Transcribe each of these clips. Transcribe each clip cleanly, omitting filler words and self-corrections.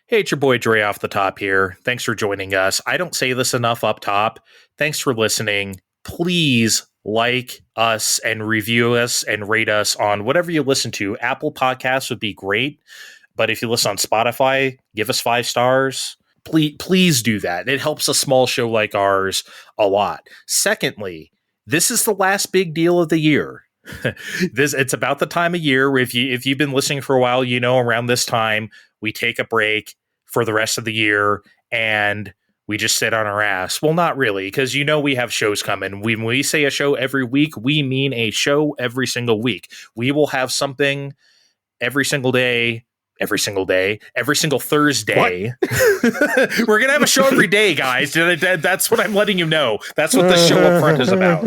Hey, it's your boy Dre off the top here. Thanks for joining us. I don't say this enough up top. Thanks for listening. Please like us and review us and rate us on whatever you listen to. Apple Podcasts would be great, but if you listen on Spotify, give us 5 stars. Please do that. It helps a small show like ours a lot. Secondly, this is the last big deal of the year. It's about the time of year. If you've been listening for a while, you know around this time we take a break for the rest of the year and we just sit on our ass. Well, not really, because we have shows coming. When we say a show every week, we mean a show every single week. We will have something every single Thursday. We're going to have a show every day, guys. That's what I'm letting you know. That's what the show up front is about.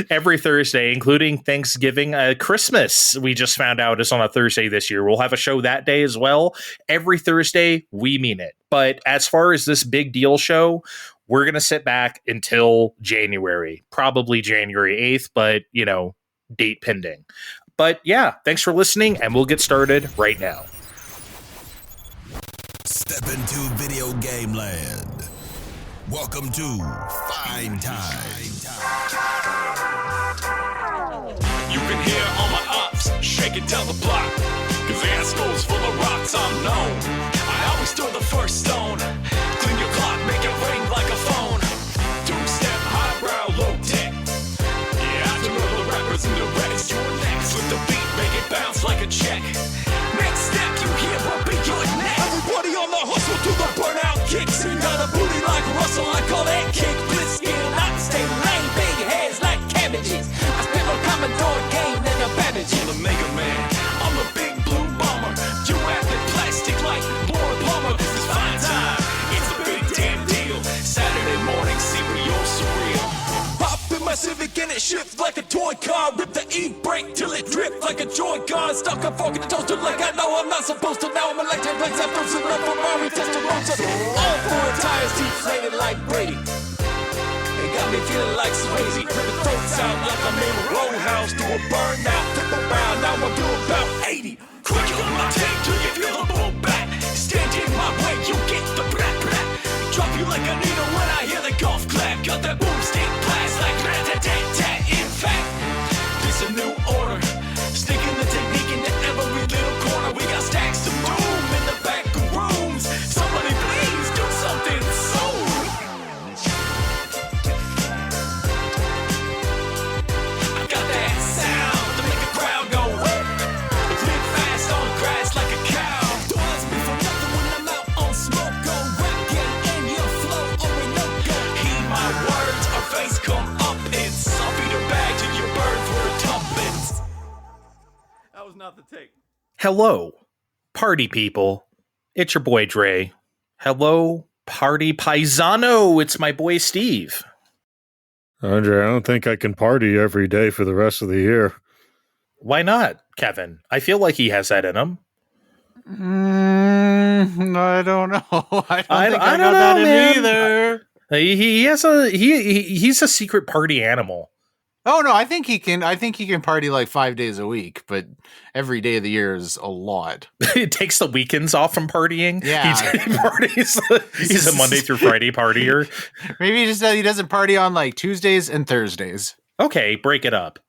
Every Thursday, including Thanksgiving, Christmas, we just found out is on a Thursday this year. We'll have a show that day as well. Every Thursday, we mean it. But as far as this big deal show, we're going to sit back until January, probably January 8th, but, date pending. But yeah, thanks for listening, and we'll get started right now. Step into video game land. Welcome to Fine Time. You can hear all my ops shaking down the block, cause the asshole's full of rocks, I'm known. I always throw the first stone. Clean your clock, make it ring like a phone. Two-step, highbrow, low-tech. In the rest, you're next with the beat, make it bounce like a check. Next step, you hear what be your neck. Everybody on the hustle to the burnout kicks. You got a booty like Russell, I call that kick. Blitz skin, I stay lame, big heads like cabbages. I spit my Commodore game, then a Babbage. I'm the Mega Man, I'm the big blue bomber. You acting plastic like Laura Palmer. This is Fine Time, it's a big damn deal. Saturday morning, cereal surreal. Pop in my Civic and it shifts like a toy car. Rip the e-brake till it drips like a Joy-Con. Stuck a fork in the toaster like I know I'm not supposed to. Now I'm electric legs after sitting up for Ferrari Testarossa. All 4 tires deflated like Brady. They got me feeling like Swayze. Rip the throats out like I'm in a roadhouse. Do a burnout, flip around, now I'm doing about 80. Quick on my tape till you feel the boom back. Stand in my way, you get the brat brat. Drop you like a needle when I hear the golf clap. Got that boomstick blast like rat-tat-tat-tat. In fact, this a new order. Sticking the technique into every little corner. We got stacks of doom in the back of rooms. Somebody please do something soon. I got that sound to make a crowd go whoop. Live fast on grass like a cow. Don't ask me for nothing when I'm out on smoke. Go rap game in your flow or a no go. Heed my words, our face come up. It's I'll feed her bag to your bird for a tuppence. That was not the take. Hello, party people. It's your boy Dre. Hello, party paisano. It's my boy Steve. Andre, I don't think I can party every day for the rest of the year. Why not, Kevin? I feel like he has that in him. I don't know. I don't know, that in man. either. He's a secret party animal. Oh no, I think he can party like 5 days a week, but every day of the year is a lot. It takes the weekends off from partying. Yeah. He parties. He's a Monday through Friday partier. Maybe he doesn't party on like Tuesdays and Thursdays. Okay, break it up.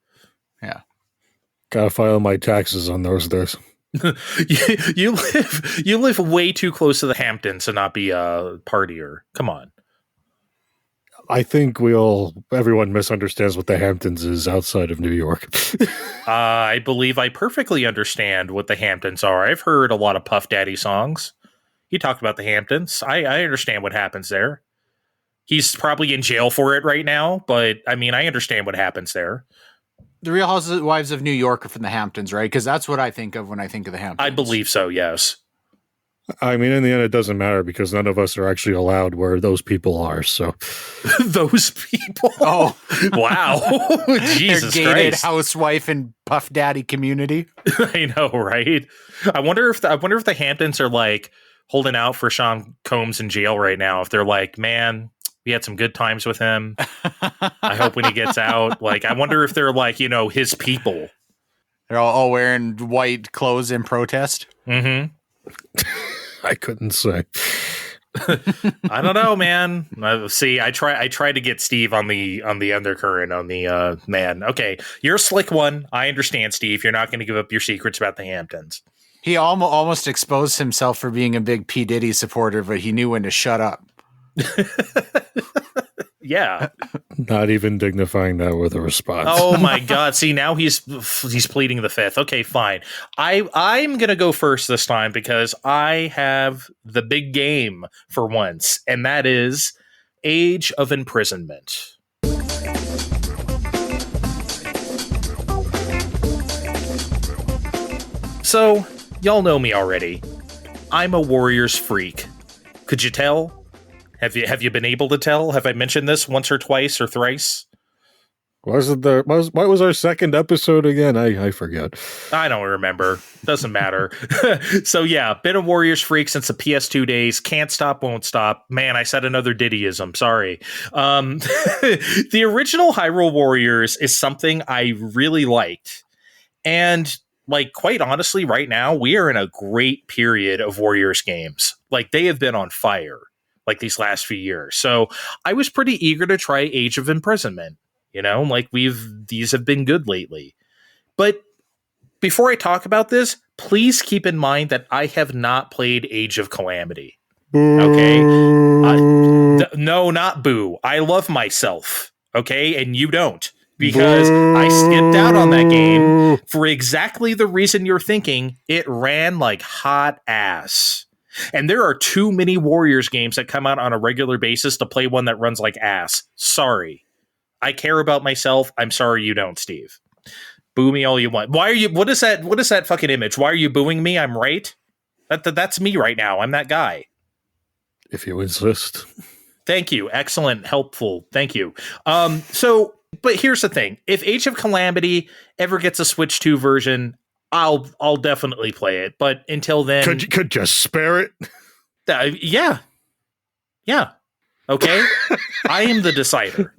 Yeah. Gotta file my taxes on those days. you live way too close to the Hamptons to not be a partier. Come on. I think everyone misunderstands what the Hamptons is outside of New York. I believe I perfectly understand what the Hamptons are. I've heard a lot of Puff Daddy songs. He talked about the Hamptons. I understand what happens there. He's probably in jail for it right now, but I mean, I understand what happens there. The Real Housewives of New York are from the Hamptons, right? Because that's what I think of when I think of the Hamptons. I believe so, yes. I mean, in the end, it doesn't matter because none of us are actually allowed where those people are. So, those people. Oh, wow! Jesus Their gated Christ! housewife and Puff Daddy community. I know, right? I wonder if the Hamptons are like holding out for Sean Combs in jail right now. If they're like, man, we had some good times with him. I hope when he gets out, like, I wonder if they're like, his people. They're all wearing white clothes in protest. Mm-hmm. I couldn't say. I don't know, man. See, I try to get Steve on the undercurrent on the man. Okay, you're a slick one. I understand, Steve. You're not going to give up your secrets about the Hamptons. He almost exposed himself for being a big P. Diddy supporter, but he knew when to shut up. Yeah. Not even dignifying that with a response. Oh my God. See, now he's pleading the fifth. Okay, fine. I'm gonna go first this time because I have the big game for once, and that is Age of Imprisonment. So, y'all know me already. I'm a Warriors freak. Could you tell? Have you been able to tell? Have I mentioned this once or twice or thrice? What was our second episode again? I forget. I don't remember. Doesn't matter. So yeah, been a Warriors freak since the PS2 days. Can't stop, won't stop. Man, I said another Diddyism. Sorry. The original Hyrule Warriors is something I really liked. And like, quite honestly, right now, we are in a great period of Warriors games. Like, they have been on fire like these last few years. So I was pretty eager to try Age of Imprisonment. You know, like these have been good lately. But before I talk about this, please keep in mind that I have not played Age of Calamity. Okay? No, not boo. I love myself. Okay? And you don't. Because I skipped out on that game for exactly the reason you're thinking. It ran like hot ass. And there are too many Warriors games that come out on a regular basis to play one that runs like ass. Sorry. I care about myself. I'm sorry you don't, Steve. Boo me all you want. Why are you? What is that fucking image? Why are you booing me? I'm right. That's me right now. I'm that guy. If you insist. Thank you. Excellent. Helpful. Thank you. But here's the thing. If Age of Calamity ever gets a Switch 2 version, I'll definitely play it. But until then, could you spare it? Yeah. Okay, I am the decider.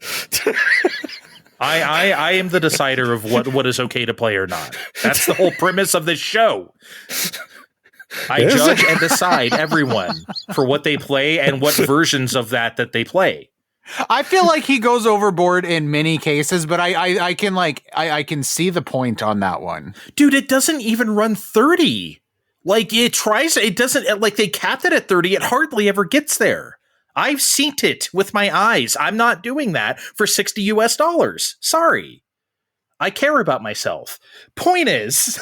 I am the decider of what is okay to play or not. That's the whole premise of this show. I judge and decide everyone for what they play and what versions of that they play. I feel like he goes overboard in many cases, but I can see the point on that one. Dude, it doesn't even run 30. Like, it doesn't, like, they capped it at 30. It hardly ever gets there. I've seen it with my eyes. I'm not doing that for $60. Sorry. I care about myself. Point is,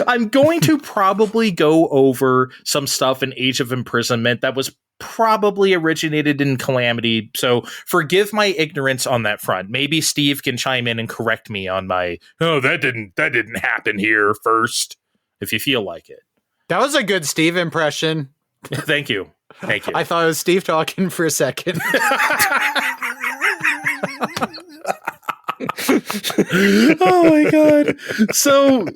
I'm going to probably go over some stuff in Age of Imprisonment that was probably originated in Calamity. So forgive my ignorance on that front. Maybe Steve can chime in and correct me on my, that didn't happen here first, if you feel like it. That was a good Steve impression. Thank you. I thought it was Steve talking for a second. Oh my God. So,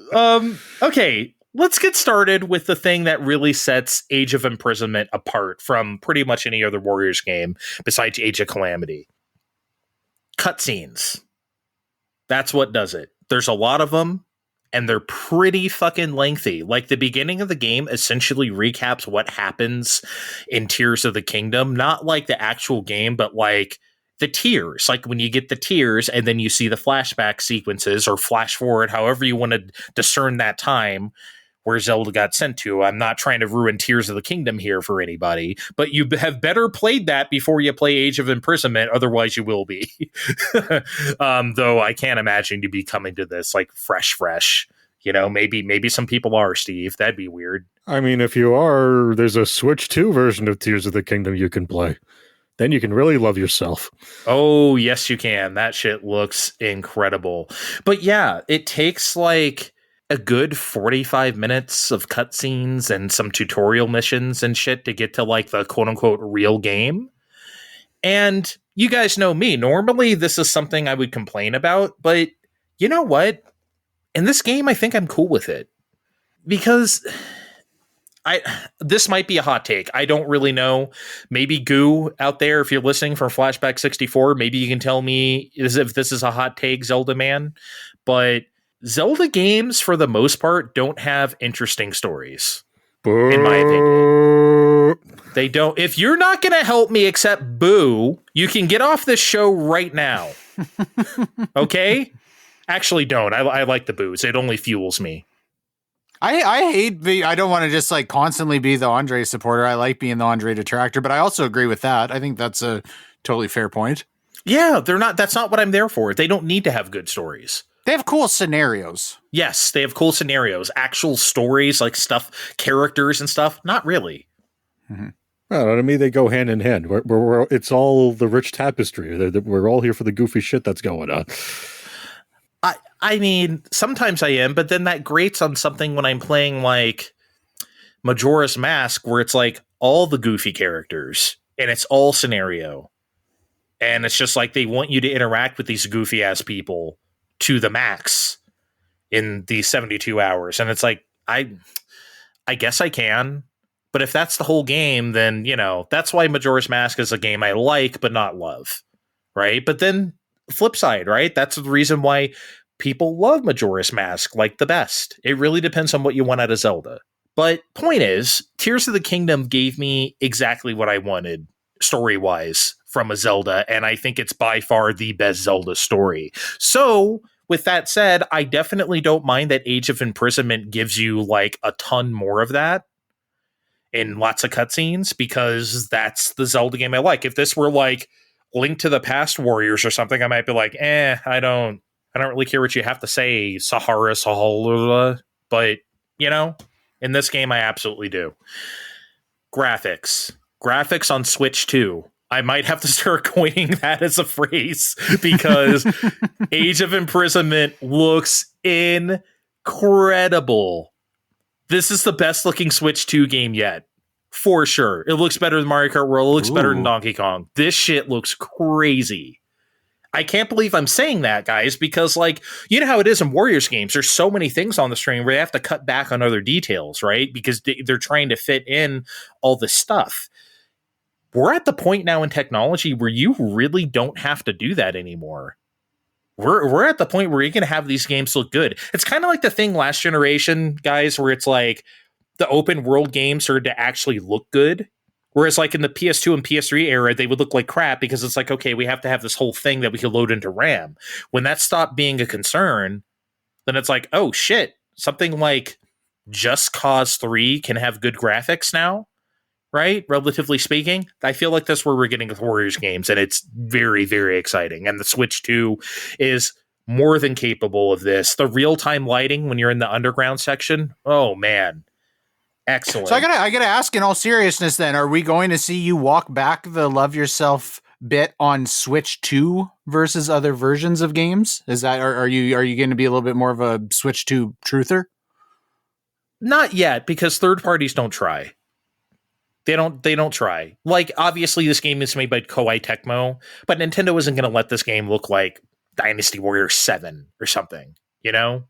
okay, let's get started with the thing that really sets Age of Imprisonment apart from pretty much any other Warriors game besides Age of Calamity. Cutscenes. That's what does it. There's a lot of them. And they're pretty fucking lengthy. Like, the beginning of the game essentially recaps what happens in Tears of the Kingdom. Not like the actual game, but like the tears. Like when you get the tears and then you see the flashback sequences or flash forward, however you want to discern that time where Zelda got sent to. I'm not trying to ruin Tears of the Kingdom here for anybody, but you have better played that before you play Age of Imprisonment. Otherwise you will be. Though I can't imagine you be coming to this like fresh. You know, maybe some people are, Steve. That'd be weird. I mean, if you are, there's a Switch 2 version of Tears of the Kingdom you can play. Then you can really love yourself. Oh, yes, you can. That shit looks incredible. But yeah, it takes like a good 45 minutes of cutscenes and some tutorial missions and shit to get to like the quote unquote real game. And you guys know me. Normally this is something I would complain about, but you know what? In this game, I think I'm cool with it because this might be a hot take. I don't really know. Maybe Goo out there, if you're listening from Flashback 64, maybe you can tell me if this is a hot take, Zelda man. But Zelda games, for the most part, don't have interesting stories. Boo. In my opinion. They don't. If you're not going to help me accept boo, you can get off this show right now. Okay? Actually, don't. I like the boos. It only fuels me. I hate I don't want to just like constantly be the Andre supporter. I like being the Andre detractor, but I also agree with that. I think that's a totally fair point. Yeah, they're not. That's not what I'm there for. They don't need to have good stories. They have cool scenarios. Yes, they have cool scenarios, actual stories, like stuff, characters and stuff. Not really. Mm-hmm. Well, I mean, they go hand in hand. It's all the rich tapestry. We're all here for the goofy shit that's going on. I mean, sometimes I am, but then that grates on something when I'm playing like Majora's Mask, where it's like all the goofy characters and it's all scenario. And it's just like they want you to interact with these goofy ass people to the max in these 72 hours. And it's like, I guess I can. But if that's the whole game, then, you know, that's why Majora's Mask is a game I like, but not love. Right. But then flip side, right? That's the reason why people love Majora's Mask like the best. It really depends on what you want out of Zelda. But point is, Tears of the Kingdom gave me exactly what I wanted story-wise from a Zelda, and I think it's by far the best Zelda story. So, with that said, I definitely don't mind that Age of Imprisonment gives you like a ton more of that in lots of cutscenes, because that's the Zelda game I like. If this were like Link to the Past Warriors or something, I might be like, I don't really care what you have to say, Sahara. But, you know, in this game, I absolutely do. Graphics on Switch 2. I might have to start coining that as a phrase, because Age of Imprisonment looks incredible. This is the best looking Switch 2 game yet. For sure. It looks better than Mario Kart World. It looks better than Donkey Kong. This shit looks crazy. I can't believe I'm saying that, guys, because, like, you know how it is in Warriors games. There's so many things on the screen where they have to cut back on other details, right? Because they're trying to fit in all this stuff. We're at the point now in technology where you really don't have to do that anymore. We're at the point where you can have these games look good. It's kind of like the thing last generation, guys, where it's like the open world games started to actually look good. Whereas like in the PS2 and PS3 era, they would look like crap because it's like, okay, we have to have this whole thing that we can load into RAM. When that stopped being a concern, then it's like, oh shit, something like Just Cause 3 can have good graphics now, right? Relatively speaking. I feel like that's where we're getting with Warriors games, and it's very, very exciting. And the Switch 2 is more than capable of this. The real-time lighting when you're in the underground section, oh man. Excellent. So I gotta ask, in all seriousness, then, are we going to see you walk back the Love Yourself bit on Switch 2 versus other versions of games? Is that, are you going to be a little bit more of a Switch 2 truther? Not yet, because third parties don't try. They don't try. Like, obviously, this game is made by Koei Tecmo, but Nintendo isn't going to let this game look like Dynasty Warriors 7 or something, you know?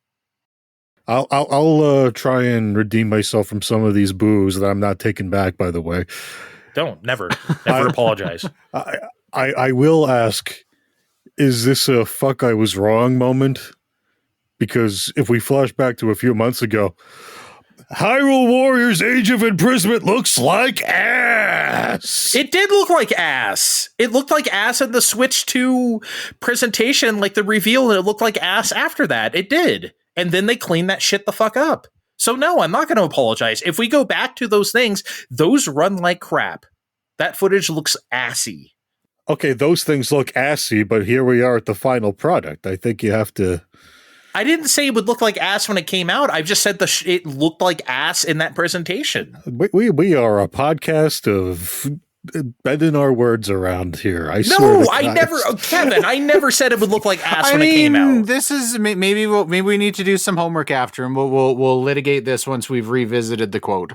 I'll try and redeem myself from some of these boos that I'm not taking back, by the way. Don't. Never apologize. I will ask, is this a fuck I was wrong moment? Because if we flash back to a few months ago, Hyrule Warriors Age of Imprisonment looks like ass. It did look like ass. It looked like ass in the Switch 2 presentation, like the reveal, and it looked like ass after that. It did. And then they cleaned that shit the fuck up. So no, I'm not going to apologize. If we go back to those things, those run like crap. That footage looks assy. Okay, those things look assy, but here we are at the final product. I think you have to... I didn't say it would look like ass when it came out. I've just said it looked like ass in that presentation. We are a podcast of bending our words around here. I swear. No, I never, Kevin. I never said it would look like ass when it came out. This is maybe we need to do some homework after, and we'll litigate this once we've revisited the quote.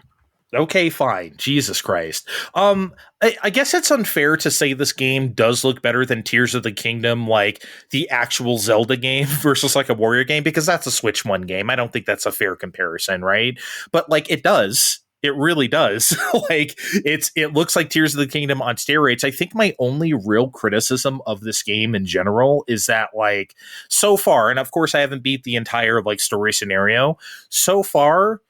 Okay, fine. Jesus Christ. I guess it's unfair to say this game does look better than Tears of the Kingdom, like the actual Zelda game versus like a Warrior game, because that's a Switch 1 game. I don't think that's a fair comparison, right? But like it does. It really does. Like it looks like Tears of the Kingdom on steroids. I think my only real criticism of this game in general is that like so far, and of course I haven't beat the entire like story scenario, so far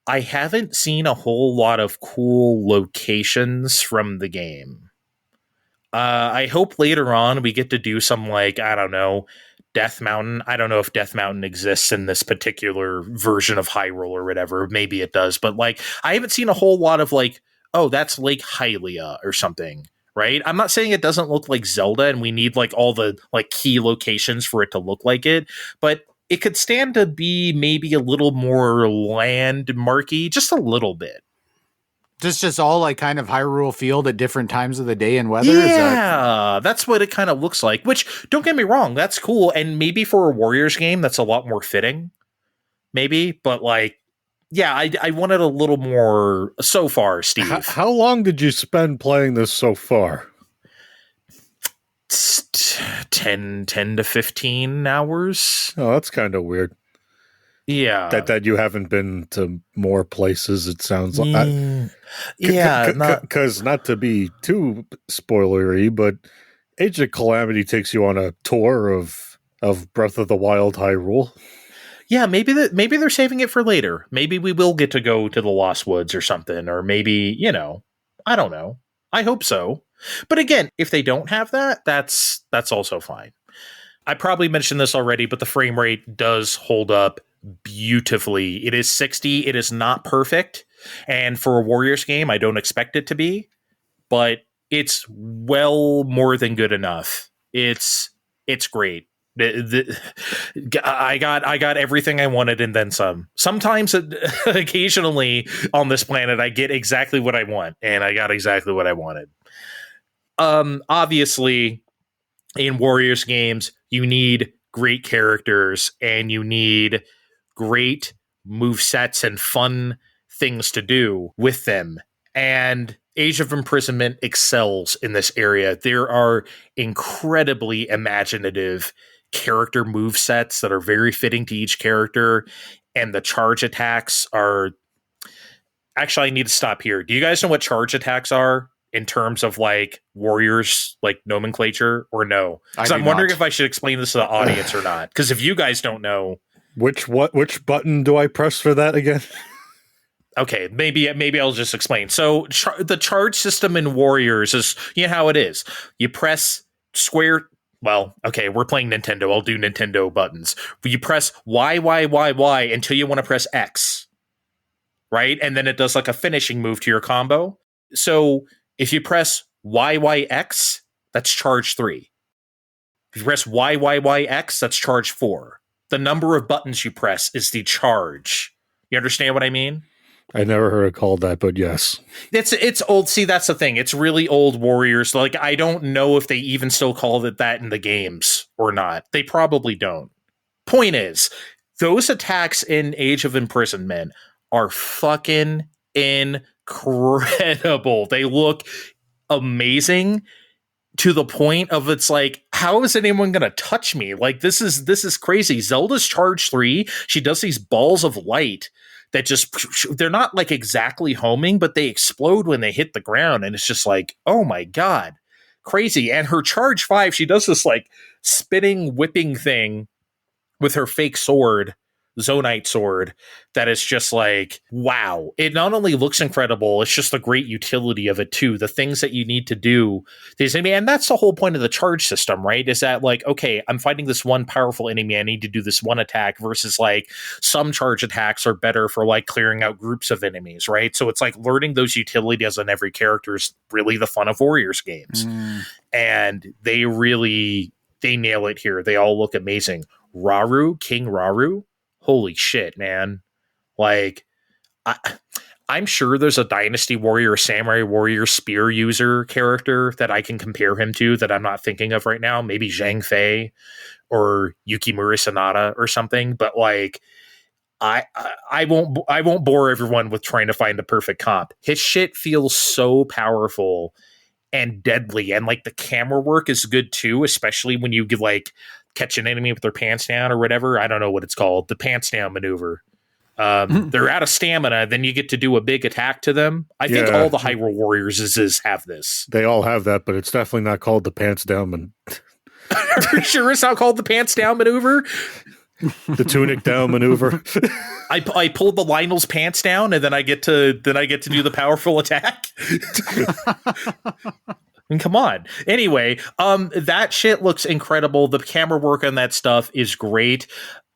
I haven't seen a whole lot of cool locations from the game. I hope later on we get to do some like, I don't know, Death Mountain. I don't know if Death Mountain exists in this particular version of Hyrule or whatever. Maybe it does, but like I haven't seen a whole lot of like, oh, that's Lake Hylia or something, right? I'm not saying it doesn't look like Zelda and we need like all the like key locations for it to look like it, but it could stand to be maybe a little more landmarky, just a little bit. Just all like kind of Hyrule field at different times of the day and weather. Yeah, that's what it kind of looks like, which don't get me wrong, that's cool. And maybe for a Warriors game, that's a lot more fitting, maybe. But like, yeah, I wanted a little more so far, Steve. How long did you spend playing this so far? 10 to 15 hours. Oh, that's kind of weird. Yeah. That you haven't been to more places, it sounds like. Yeah. Because not to be too spoilery, but Age of Calamity takes you on a tour of Breath of the Wild Hyrule. Yeah, maybe they're saving it for later. Maybe we will get to go to the Lost Woods or something, or maybe, I don't know. I hope so. But again, if they don't have that, that's also fine. I probably mentioned this already, but the frame rate does hold up beautifully. It is 60. It is not perfect. And for a Warriors game, I don't expect it to be, but it's well more than good enough. It's great. I got everything I wanted and then some. Sometimes, occasionally on this planet, I get exactly what I want, and I got exactly what I wanted. Obviously, in Warriors games, you need great characters and you need great movesets and fun things to do with them. And Age of Imprisonment excels in this area. There are incredibly imaginative character movesets that are very fitting to each character, and the charge attacks are... Actually, I need to stop here. Do you guys know what charge attacks are in terms of like Warriors, like nomenclature, or no? Because I'm wondering if I should explain this to the audience or not. Because if you guys don't know... Which button do I press for that again? Okay, maybe I'll just explain. So the charge system in Warriors is, how it is. You press square. Well, okay, we're playing Nintendo. I'll do Nintendo buttons. You press Y, Y, Y, Y until you want to press X, right? And then it does like a finishing move to your combo. So if you press Y, Y, X, that's charge 3. If you press Y, Y, Y, X, that's charge 4. The number of buttons you press is the charge. You understand what I mean? I never heard it called that, but yes. It's old. See, that's the thing. It's really old Warriors. Like, I don't know if they even still call it that in the games or not. They probably don't. Point is, those attacks in Age of Imprisonment are fucking incredible. They look amazing to the point of it's like, how is anyone going to touch me? Like, this is crazy. Zelda's charge 3, she does these balls of light that just, they're not like exactly homing, but they explode when they hit the ground. And it's just like, oh my God, crazy. And her charge 5, she does this like spinning, whipping thing with her fake sword, Zonite sword, that is just like, wow. It not only looks incredible, it's just the great utility of it too. The things that you need to do. And that's the whole point of the charge system, right? Is that like, okay, I'm fighting this one powerful enemy, I need to do this one attack, versus like some charge attacks are better for like clearing out groups of enemies, right? So it's like learning those utilities on every character is really the fun of Warriors games. And they nail it here. They all look amazing. King Raru, holy shit, man. Like, I'm sure there's a Dynasty Warrior, Samurai Warrior, Spear user character that I can compare him to that I'm not thinking of right now. Maybe Zhang Fei or Yukimura Sanada or something. But like, I won't bore everyone with trying to find the perfect comp. His shit feels so powerful and deadly, and like the camera work is good too, especially when you get like catch an enemy with their pants down or whatever. I don't know what it's called. The pants down maneuver. They're out of stamina, then you get to do a big attack to them. I think all the Hyrule Warriors have this. They all have that, but it's definitely not called the pants down. Are you sure it's not called the pants down maneuver? The tunic down maneuver. I pulled the Lionel's pants down, and then I get to do the powerful attack. And come on. Anyway, that shit looks incredible. The camera work on that stuff is great.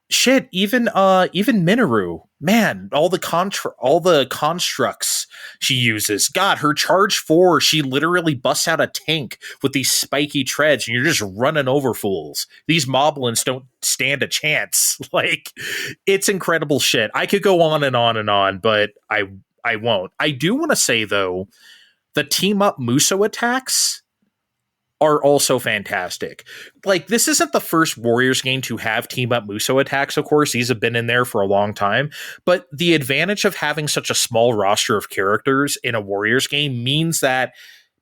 Shit, even Minoru, man, all the constructs she uses. God, her charge 4, she literally busts out a tank with these spiky treads, and you're just running over fools. These moblins don't stand a chance. Like, it's incredible shit. I could go on and on and on, but I won't. I do want to say though, the team up Musou attacks are also fantastic. Like, this isn't the first Warriors game to have team up Musou attacks, of course. These have been in there for a long time. But the advantage of having such a small roster of characters in a Warriors game means that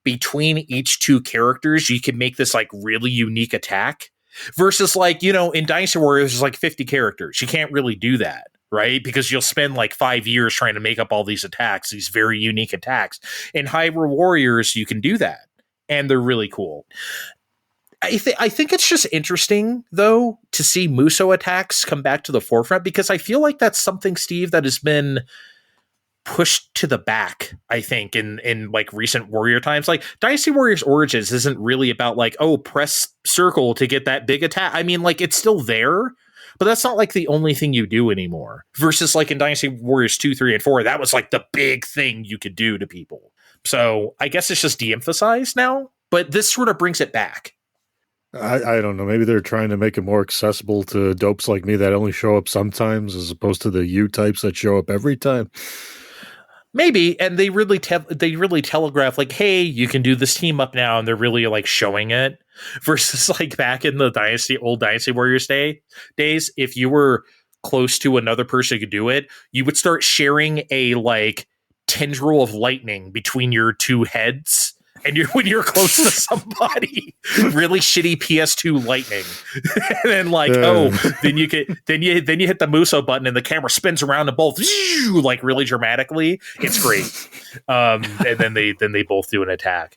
between each two characters, you can make this like really unique attack. Versus like, you know, in Dynasty Warriors, there's like 50 characters. You can't really do that, right? Because you'll spend like 5 years trying to make up all these attacks, these very unique attacks. In Hyrule Warriors, you can do that. And they're really cool. I think it's just interesting, though, to see Musou attacks come back to the forefront, because I feel like that's something, Steve, that has been pushed to the back, I think, in like recent Warrior times. Like, Dynasty Warriors Origins isn't really about like, oh, press circle to get that big attack. I mean, like, it's still there, but that's not like the only thing you do anymore. Versus like in Dynasty Warriors 2, 3, and 4, that was like the big thing you could do to people. So I guess it's just de-emphasized now, but this sort of brings it back. I don't know. Maybe they're trying to make it more accessible to dopes like me that only show up sometimes, as opposed to the U types that show up every time. Maybe, and they really telegraph like, hey, you can do this team up now, and they're really like showing it. Versus like back in the old Dynasty Warriors days, if you were close to another person who could do it, you would start sharing a like tendril of lightning between your two heads, and when you're close to somebody, really shitty PS2 lightning, and then like then you hit the Musou button and the camera spins around and both like really dramatically. It's great. And then they both do an attack.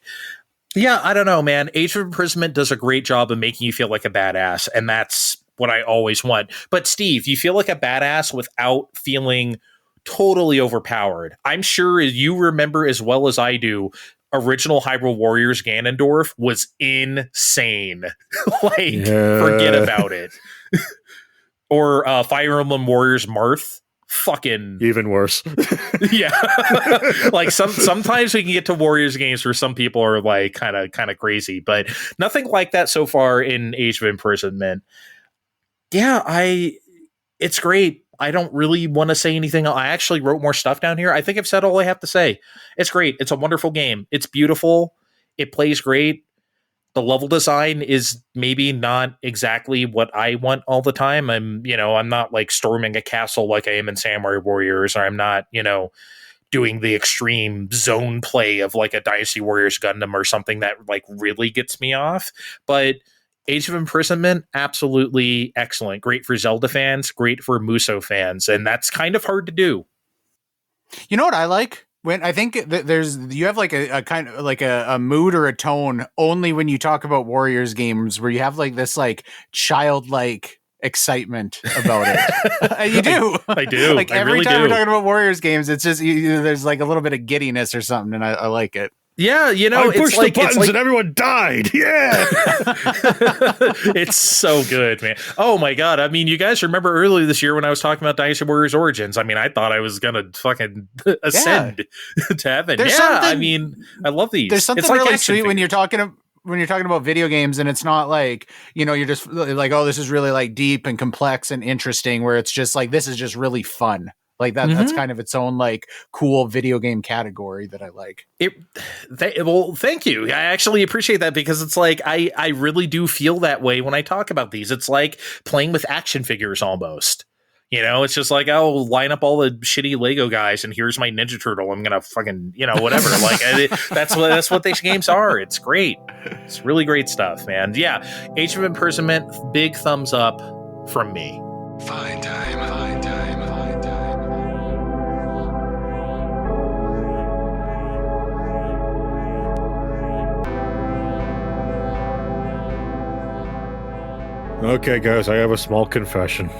Yeah, I don't know, man. Age of Imprisonment does a great job of making you feel like a badass, and that's what I always want. But Steve, you feel like a badass without feeling totally overpowered. I'm sure you remember as well as I do, original Hyrule Warriors Ganondorf was insane. Forget about it. Or Fire Emblem Warriors Marth, fucking even worse. Yeah. Like sometimes we can get to Warriors games where some people are like kind of crazy, but nothing like that so far in Age of Imprisonment. Yeah, it's great. I don't really want to say anything. I actually wrote more stuff down here. I think I've said all I have to say. It's great. It's a wonderful game. It's beautiful. It plays great. The level design is maybe not exactly what I want all the time. I'm not like storming a castle like I am in Samurai Warriors, or I'm not, doing the extreme zone play of like a Dynasty Warriors Gundam or something that like really gets me off. But Age of Imprisonment, absolutely excellent. Great for Zelda fans, great for Musou fans, and that's kind of hard to do. You know what I like? When I think that you have like a kind of like a mood or a tone only when you talk about Warriors games, where you have like this like childlike excitement about it. You do. I do. Like every really time do. We're talking about Warriors games, it's just there's like a little bit of giddiness or something, and I like it. Yeah, I pushed the buttons and everyone died. Yeah. It's so good, man. Oh my God. I mean, you guys remember earlier this year when I was talking about Dynasty Warriors Origins? I mean, I thought I was going to fucking ascend to heaven. I mean, I love these. There's something really sweet when you're talking about video games, and it's not like, you're just like, oh, this is really like deep and complex and interesting, where it's just like, this is just really fun. Like that, that's kind of its own like cool video game category that I like. Well, thank you. I actually appreciate that, because it's like I really do feel that way when I talk about these. It's like playing with action figures almost. It's just like, I'll line up all the shitty Lego guys, and here's my Ninja Turtle. I'm gonna fucking whatever. Like that's what these games are. It's great. It's really great stuff, man. Yeah, Age of Imprisonment, big thumbs up from me. Fine time. Okay, guys, I have a small confession.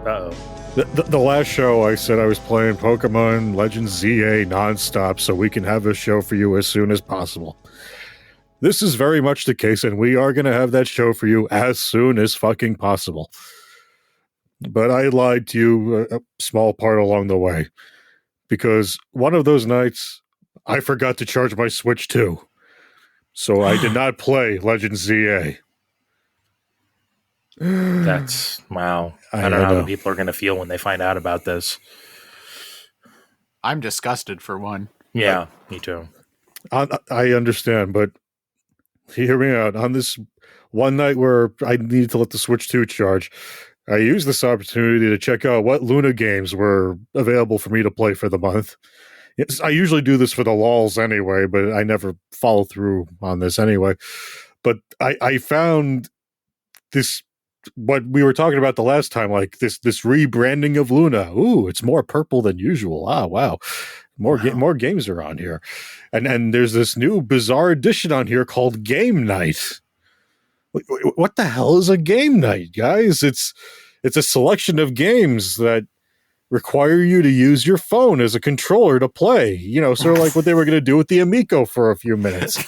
Uh-oh. The last show I said I was playing Pokemon Legends ZA nonstop so we can have a show for you as soon as possible. This is very much the case, and we are going to have that show for you as soon as fucking possible. But I lied to you a small part along the way, because one of those nights I forgot to charge my Switch too. So I did not play Legends ZA. That's wow. I don't know how the people are going to feel when they find out about this. I'm disgusted for one. Yeah, me too. I understand, but hear me out. On this one night where I needed to let the Switch 2 charge, I used this opportunity to check out what Luna games were available for me to play for the month. I usually do this for the lols anyway, but I never follow through on this anyway. But I found this, what we were talking about the last time, like this rebranding of Luna. Ooh, it's more purple than usual. Ah, wow. More games are on here. And there's this new bizarre edition on here called Game Night. What the hell is a game night, guys? It's a selection of games that require you to use your phone as a controller to play. You know, sort of like what they were going to do with the Amico for a few minutes.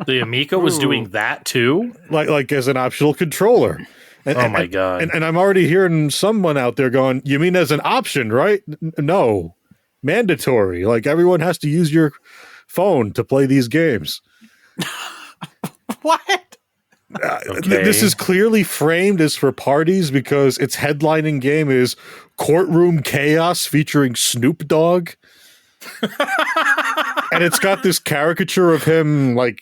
The Amico was doing that too? Like as an optional controller. Oh my God. And I'm already hearing someone out there going, you mean as an option, right? No. Mandatory. Like everyone has to use your phone to play these games. What? Okay. This is clearly framed as for parties because its headlining game is Courtroom Chaos featuring Snoop Dogg. And it's got this caricature of him like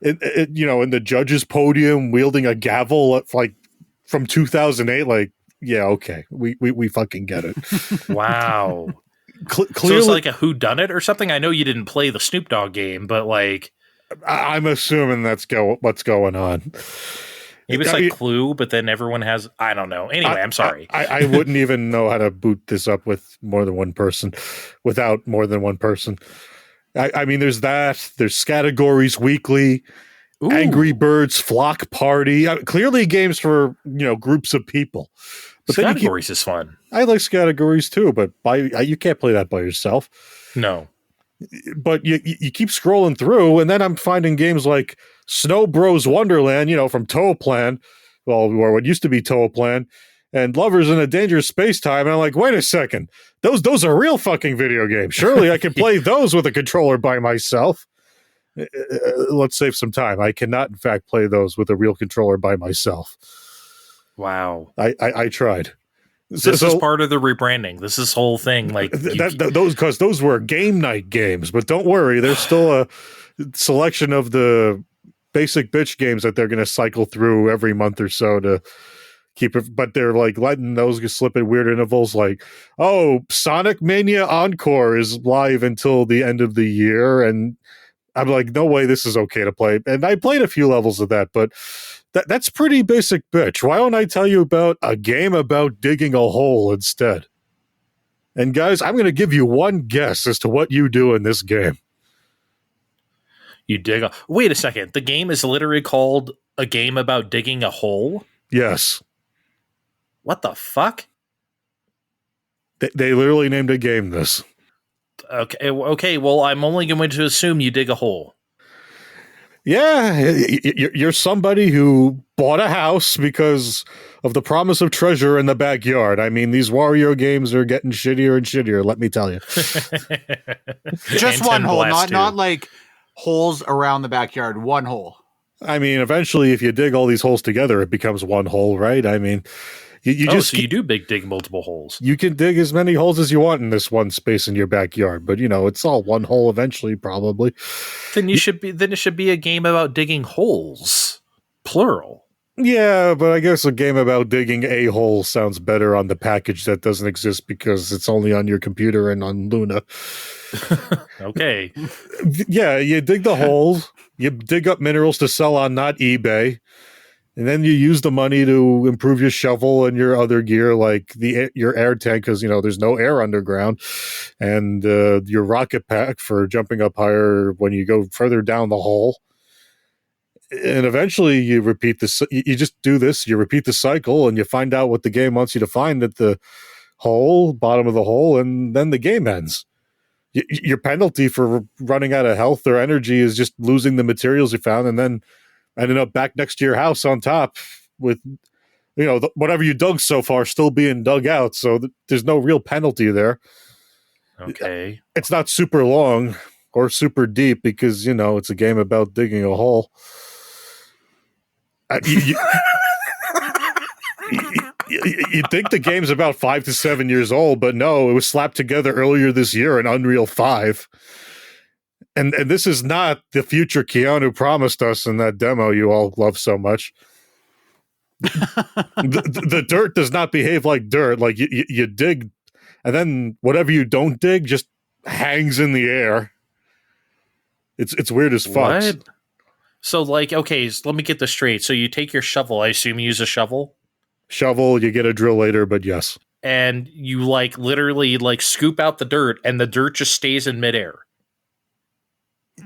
in the judge's podium wielding a gavel like from 2008. Like, yeah, okay, we fucking get it. Wow. Clearly, so it's like a whodunit or something. I know you didn't play the Snoop Dogg game, but like, I'm assuming that's what's going on. Maybe it's like Clue, but then everyone has, I don't know. Anyway, I'm sorry. I wouldn't even know how to boot this up with more than one person, without more than one person. I mean, there's that. There's Categories Weekly, Ooh. Angry Birds Flock Party. Clearly games for, groups of people. But Categories is fun. I like Categories too, but you can't play that by yourself. No. But you keep scrolling through, and then I'm finding games like Snow Bros Wonderland, from Tooplan, or what used to be Tooplan, and Lovers in a Dangerous Space Time. And I'm like, wait a second, those are real fucking video games. Surely I can play those with a controller by myself. Let's save some time. I cannot, in fact, play those with a real controller by myself. Wow. I tried. This is part of the rebranding. This is whole thing. Like those were game night games, but don't worry, there's still a selection of the basic bitch games that they're going to cycle through every month or so to keep it. But they're like letting those slip at weird intervals. Like, Sonic Mania Encore is live until the end of the year, and I'm like, no way, this is okay to play. And I played a few levels of that, but that's pretty basic bitch. Why don't I tell you about a game about digging a hole instead? And guys, I'm going to give you one guess as to what you do in this game. You dig wait a second. The game is literally called A Game About Digging a Hole? Yes. What the fuck? They literally named a game this. Okay, well, I'm only going to assume you dig a hole. Yeah, you're somebody who bought a house because of the promise of treasure in the backyard. I mean, these Wario games are getting shittier and shittier, let me tell you. Just one hole, not like holes around the backyard, one hole. I mean, eventually, if you dig all these holes together, it becomes one hole, right? I mean, so you do dig multiple holes. You can dig as many holes as you want in this one space in your backyard, but it's all one hole eventually, probably. Then it should be a game about digging holes, plural. Yeah, but I guess a game about digging a hole sounds better on the package that doesn't exist because it's only on your computer and on Luna. Okay. Yeah, you dig the holes, you dig up minerals to sell on not eBay. And then you use the money to improve your shovel and your other gear, like your air tank, because there's no air underground, and your rocket pack for jumping up higher when you go further down the hole. And eventually you repeat this. You just do this. You repeat the cycle, and you find out what the game wants you to find at the bottom of the hole, and then the game ends. Your penalty for running out of health or energy is just losing the materials you found, and then ending up back next to your house on top with, whatever you dug so far still being dug out. So there's no real penalty there. Okay. It's not super long or super deep because, it's a game about digging a hole. You'd think the game's about 5 to 7 years old, but no, it was slapped together earlier this year in Unreal 5. And this is not the future Keanu promised us in that demo you all love so much. The dirt does not behave like dirt. Like you dig, and then whatever you don't dig just hangs in the air. It's weird as fuck. What? So okay, so let me get this straight. So you take your shovel. I assume you use a shovel. Shovel, you get a drill later, but yes. And you literally scoop out the dirt, and the dirt just stays in midair.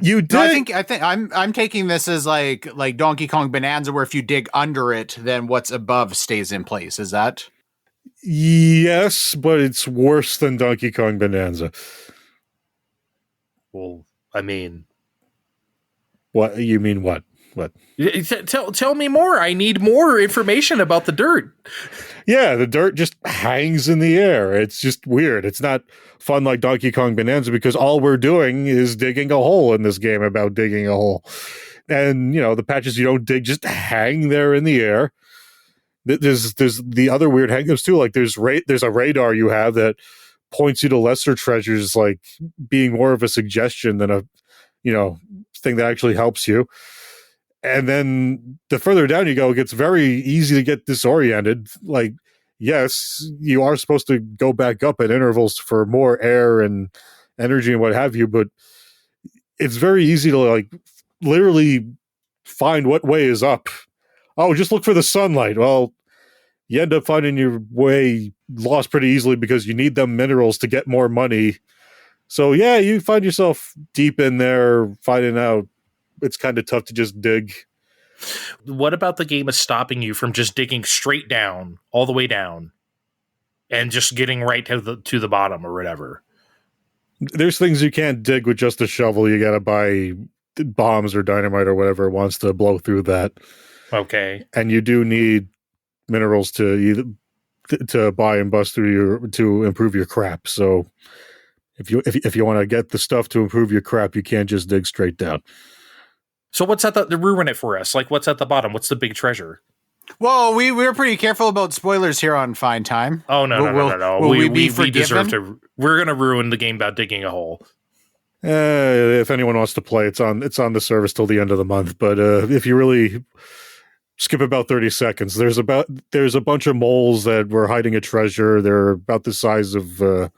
You dig. No, I think I'm taking this as like Donkey Kong Bonanza, where if you dig under it, then what's above stays in place. Is that? Yes, but it's worse than Donkey Kong Bonanza. Well, I mean, what you mean? What? Tell me more. I need more information about the dirt. Yeah, the dirt just hangs in the air. It's just weird. It's not fun like Donkey Kong Bonanza because all we're doing is digging a hole in this game about digging a hole. And, the patches you don't dig just hang there in the air. There's the other weird hangups too. Like there's a radar you have that points you to lesser treasures, like being more of a suggestion than a, thing that actually helps you. And then the further down you go, it gets very easy to get disoriented. Like, yes, you are supposed to go back up at intervals for more air and energy and what have you, but it's very easy to literally find what way is up. Oh, just look for the sunlight. Well, you end up finding your way lost pretty easily because you need them minerals to get more money. So yeah, you find yourself deep in there finding out it's kind of tough to just dig. What about the game is stopping you from just digging straight down, all the way down, and just getting right to the bottom or whatever? There's things you can't dig with just a shovel. You got to buy bombs or dynamite or whatever wants to blow through that. Okay. And you do need minerals to buy and bust through to improve your crap. So if you want to get the stuff to improve your crap, you can't just dig straight down. So what's at the ruin it for us? What's at the bottom? What's the big treasure? Well, we were pretty careful about spoilers here on Fine Time. Oh no. Will we be we deserve forgiven? We're gonna ruin the game about digging a hole. If anyone wants to play, it's on the service till the end of the month. But if you really skip about 30 seconds, there's a bunch of moles that were hiding a treasure. They're about the size of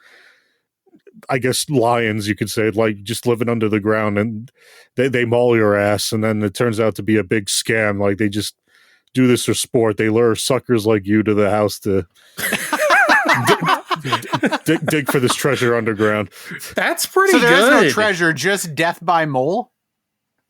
I guess lions, you could say, just living under the ground, and they maul your ass, and then it turns out to be a big scam. Like they just do this for sport. They lure suckers like you to the house to dig for this treasure underground. That's pretty good. So good. there's no treasure, just death by mole?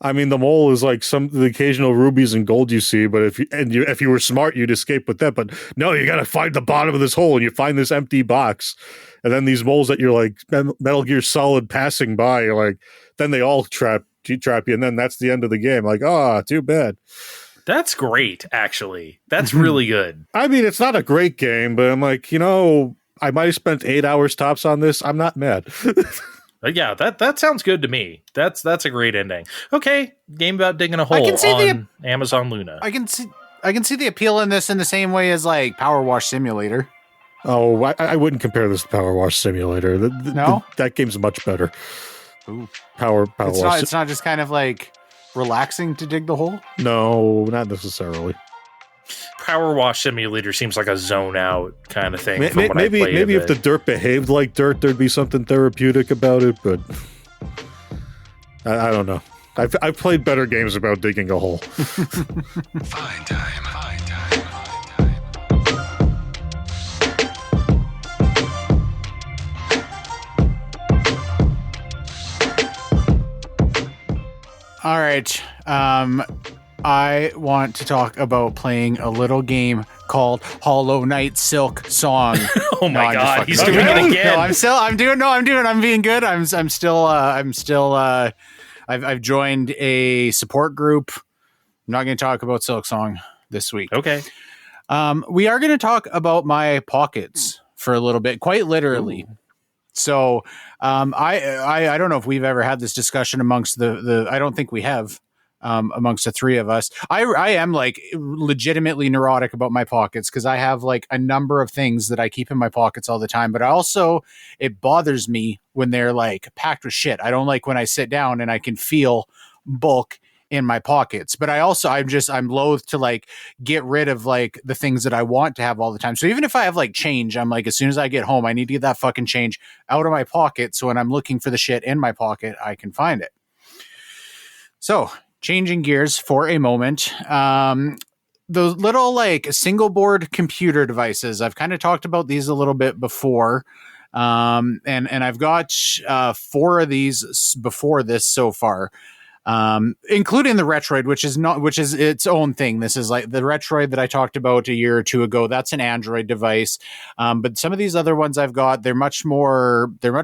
I mean, the mole is like the occasional rubies and gold you see, but if you were smart, you'd escape with that. But no, you got to find the bottom of this hole, and you find this empty box, and then these moles that you're like Metal Gear Solid passing by, you're like, then they all trap you, and then that's the end of the game. Like, too bad. That's great, actually. That's really good. I mean, it's not a great game, but I'm like, I might have spent 8 hours tops on this. I'm not mad. Yeah, that sounds good to me. That's a great ending. Okay, game about digging a hole on Amazon Luna. I can see the appeal in this in the same way as Power Wash Simulator. Oh, I wouldn't compare this to Power Wash Simulator. No? That game's much better. Ooh. Power Wash. It's not just kind of relaxing to dig the hole? No, not necessarily. Power Wash Simulator seems like a zone out kind of thing. Maybe if the dirt behaved like dirt, there'd be something therapeutic about it, but I don't know. I've played better games about digging a hole. Fine time. All right. I want to talk about playing a little game called Hollow Knight Silk Song. Oh my I'm just God, fucking he's with doing you. it again. I'm being good. I've joined a support group. I'm not going to talk about Silk Song this week. Okay. We are going to talk about my pockets for a little bit, quite literally. Ooh. So, I don't know if we've ever had this discussion amongst I don't think we have. Amongst the three of us, I am like legitimately neurotic about my pockets because I have like a number of things that I keep in my pockets all the time. But it bothers me when they're like packed with shit. I don't like when I sit down and I can feel bulk in my pockets. But I'm loath to like get rid of like the things that I want to have all the time. So even if I have like change, I'm like, as soon as I get home, I need to get that fucking change out of my pocket. So when I'm looking for the shit in my pocket, I can find it. So, changing gears for a moment, those little like single board computer devices, I've kind of talked about these a little bit before. And I've got 4 of these before this so far, including the Retroid, which is its own thing. This is like the Retroid that I talked about a year or two ago. That's an Android device. But some of these other ones I've got, they're much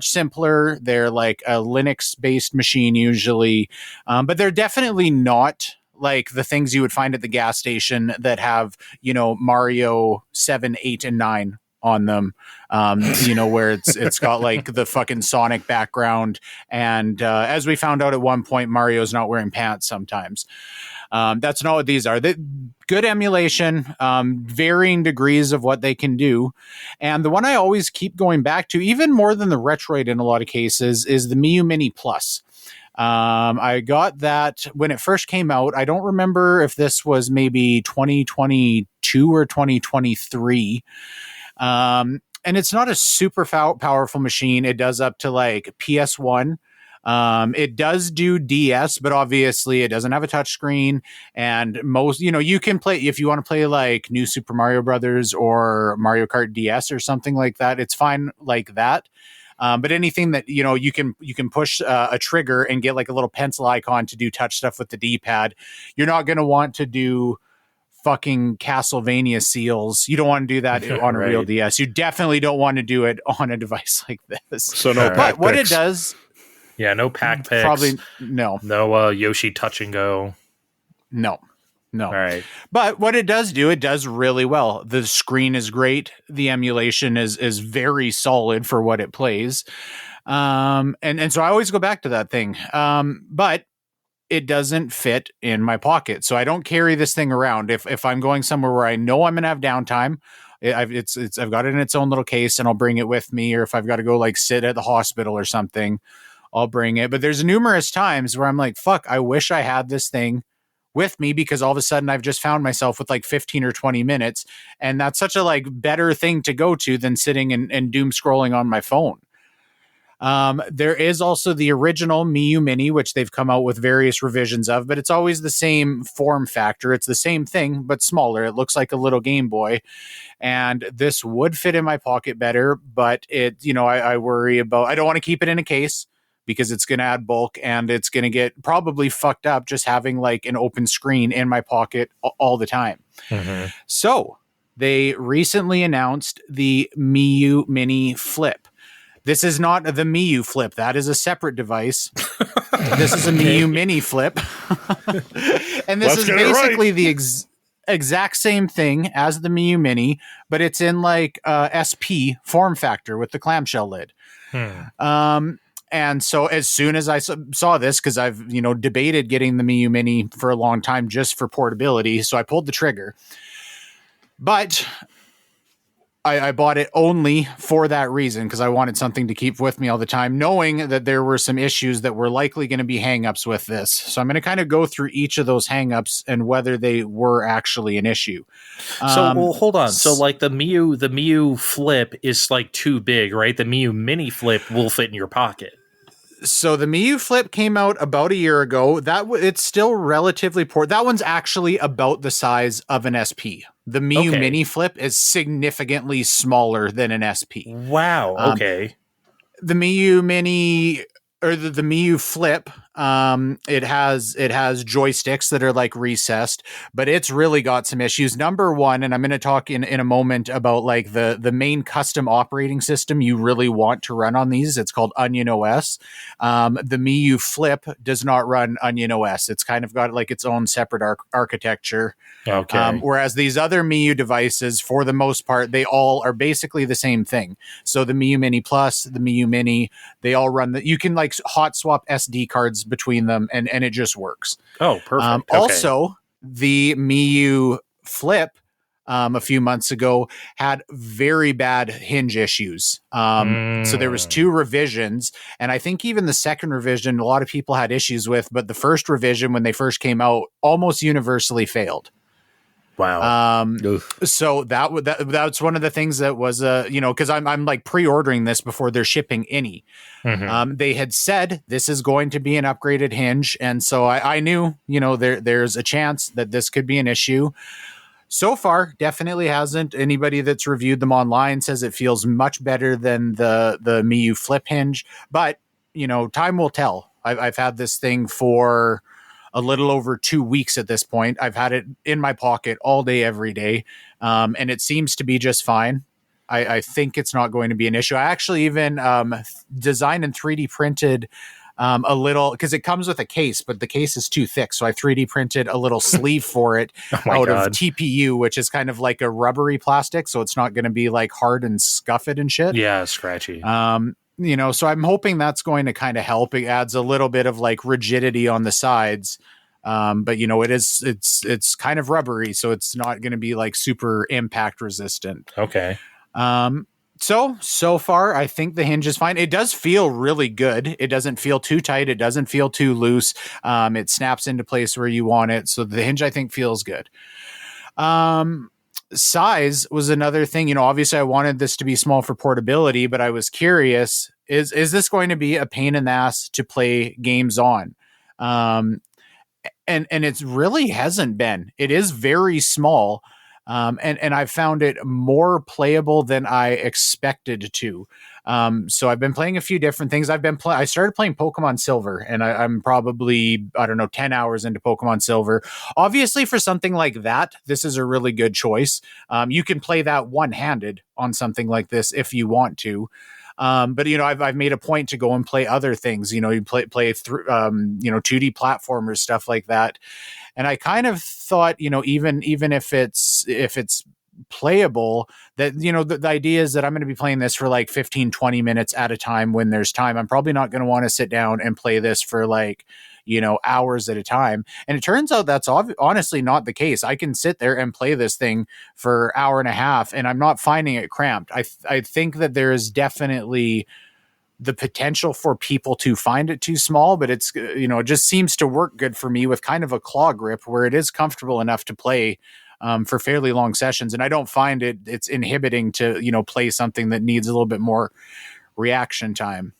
simpler. They're like a Linux based machine usually. But they're definitely not like the things you would find at the gas station that have, Mario 7, 8, and 9 on them, where it's got like the fucking Sonic background. And as we found out at one point, Mario's not wearing pants sometimes. That's not what these are. Good emulation, varying degrees of what they can do. And the one I always keep going back to, even more than the Retroid in a lot of cases, is the Miyoo Mini Plus. I got that when it first came out. I don't remember if this was maybe 2022 or 2023. And it's not a super powerful machine. It does up to like PS1. It does do DS, but obviously it doesn't have a touchscreen. And most, you can play, if you want to play like New Super Mario Brothers or Mario Kart DS or something like that, it's fine like that. But anything that, you can push a trigger and get like a little pencil icon to do touch stuff with the D-pad. You're not going to want to do fucking Castlevania seals. You don't want to do that on a real DS. You definitely don't want to do it on a device like this. So no pack But what picks. it does... Yeah, no pack picks. Probably no. No Yoshi touch and go. No. All right. But what it does do, it does really well. The screen is great. The emulation is very solid for what it plays. And so I always go back to that thing. But it doesn't fit in my pocket. So I don't carry this thing around. If I'm going somewhere where I know I'm going to have downtime, I've got it in its own little case and I'll bring it with me. Or if I've got to go like sit at the hospital or something, I'll bring it. But there's numerous times where I'm like, fuck, I wish I had this thing with me, because all of a sudden I've just found myself with like 15 or 20 minutes. And that's such a like better thing to go to than sitting and doom scrolling on my phone. There is also the original Miyoo Mini, which they've come out with various revisions of, but it's always the same form factor. It's the same thing, but smaller. It looks like a little Game Boy. And this would fit in my pocket better, but I worry about, I don't want to keep it in a case because it's going to add bulk and it's going to get probably fucked up just having like an open screen in my pocket all the time. Mm-hmm. So they recently announced the Miyoo Mini Flip. This is not the Miyoo Flip. That is a separate device. This is a Miyoo Mini Flip. And this is basically the exact same thing as the Miyoo Mini, but it's in like SP form factor with the clamshell lid. And so as soon as I saw this, because I've, debated getting the Miyoo Mini for a long time just for portability, so I pulled the trigger. But I bought it only for that reason, because I wanted something to keep with me all the time, knowing that there were some issues that were likely going to be hangups with this. So I'm going to kind of go through each of those hangups and whether they were actually an issue. Hold on. So like the Miyoo Flip is like too big, right? The Miyoo Mini Flip will fit in your pocket. So the Miyoo Flip came out about a year ago. It's still relatively poor. That one's actually about the size of an SP. The Miyoo Mini Flip is significantly smaller than an SP. Wow. Okay. The Miyoo Mini or the Miyoo Flip It has joysticks that are like recessed, but it's really got some issues. Number one, and I'm going to talk in a moment about like the main custom operating system you really want to run on these. It's called Onion OS. The Miyoo Flip does not run Onion OS. It's kind of got like its own separate architecture. Okay. Whereas these other Miyoo devices, for the most part, they all are basically the same thing. So the Miyoo Mini Plus, the Miyoo Mini, they all run you can like hot swap SD cards between them, and it just works. Oh, perfect. Okay. Also, the Miyoo Flip a few months ago had very bad hinge issues. So there was 2 revisions, and I think even the second revision a lot of people had issues with, but the first revision when they first came out almost universally failed. Wow. So that's one of the things that was because I'm like pre-ordering this before they're shipping any. They had said this is going to be an upgraded hinge, and so I knew there's a chance that this could be an issue. So far, definitely hasn't. Anybody that's reviewed them online says it feels much better than the Miyoo Flip hinge, but time will tell. I've had this thing for a little over 2 weeks at this point. I've had it in my pocket all day, every day. And it seems to be just fine. I think it's not going to be an issue. I actually even designed and 3D printed a little, because it comes with a case, but the case is too thick. So I 3D printed a little sleeve for it out of TPU, which is kind of like a rubbery plastic. So it's not going to be like hard and scuff it and shit. Yeah, scratchy. So I'm hoping that's going to kind of help. It adds a little bit of like rigidity on the sides. But it's kind of rubbery, so it's not going to be like super impact resistant. Okay. So far, I think the hinge is fine. It does feel really good. It doesn't feel too tight. It doesn't feel too loose. It snaps into place where you want it. So the hinge, I think, feels good. Size was another thing. Obviously I wanted this to be small for portability, but I was curious, is this going to be a pain in the ass to play games on? And it really hasn't been. It is very small. And I found it more playable than I expected to. So I've been playing a few different things. I started playing Pokemon Silver, and I'm probably, 10 hours into Pokemon Silver. Obviously, for something like that, this is a really good choice. You can play that one-handed on something like this if you want to. But I've made a point to go and play other things. You play through 2D platformers, stuff like that. And I kind of thought, even if it's playable, that the idea is that I'm going to be playing this for like 15-20 minutes at a time when there's time. I'm probably not going to want to sit down and play this for like hours at a time. And it turns out that's honestly not the case. I can sit there and play this thing for an hour and a half, and I'm not finding it cramped. I think that there is definitely the potential for people to find it too small, but it's, it just seems to work good for me with kind of a claw grip where it is comfortable enough to play for fairly long sessions. And I don't find it's inhibiting to, play something that needs a little bit more reaction time.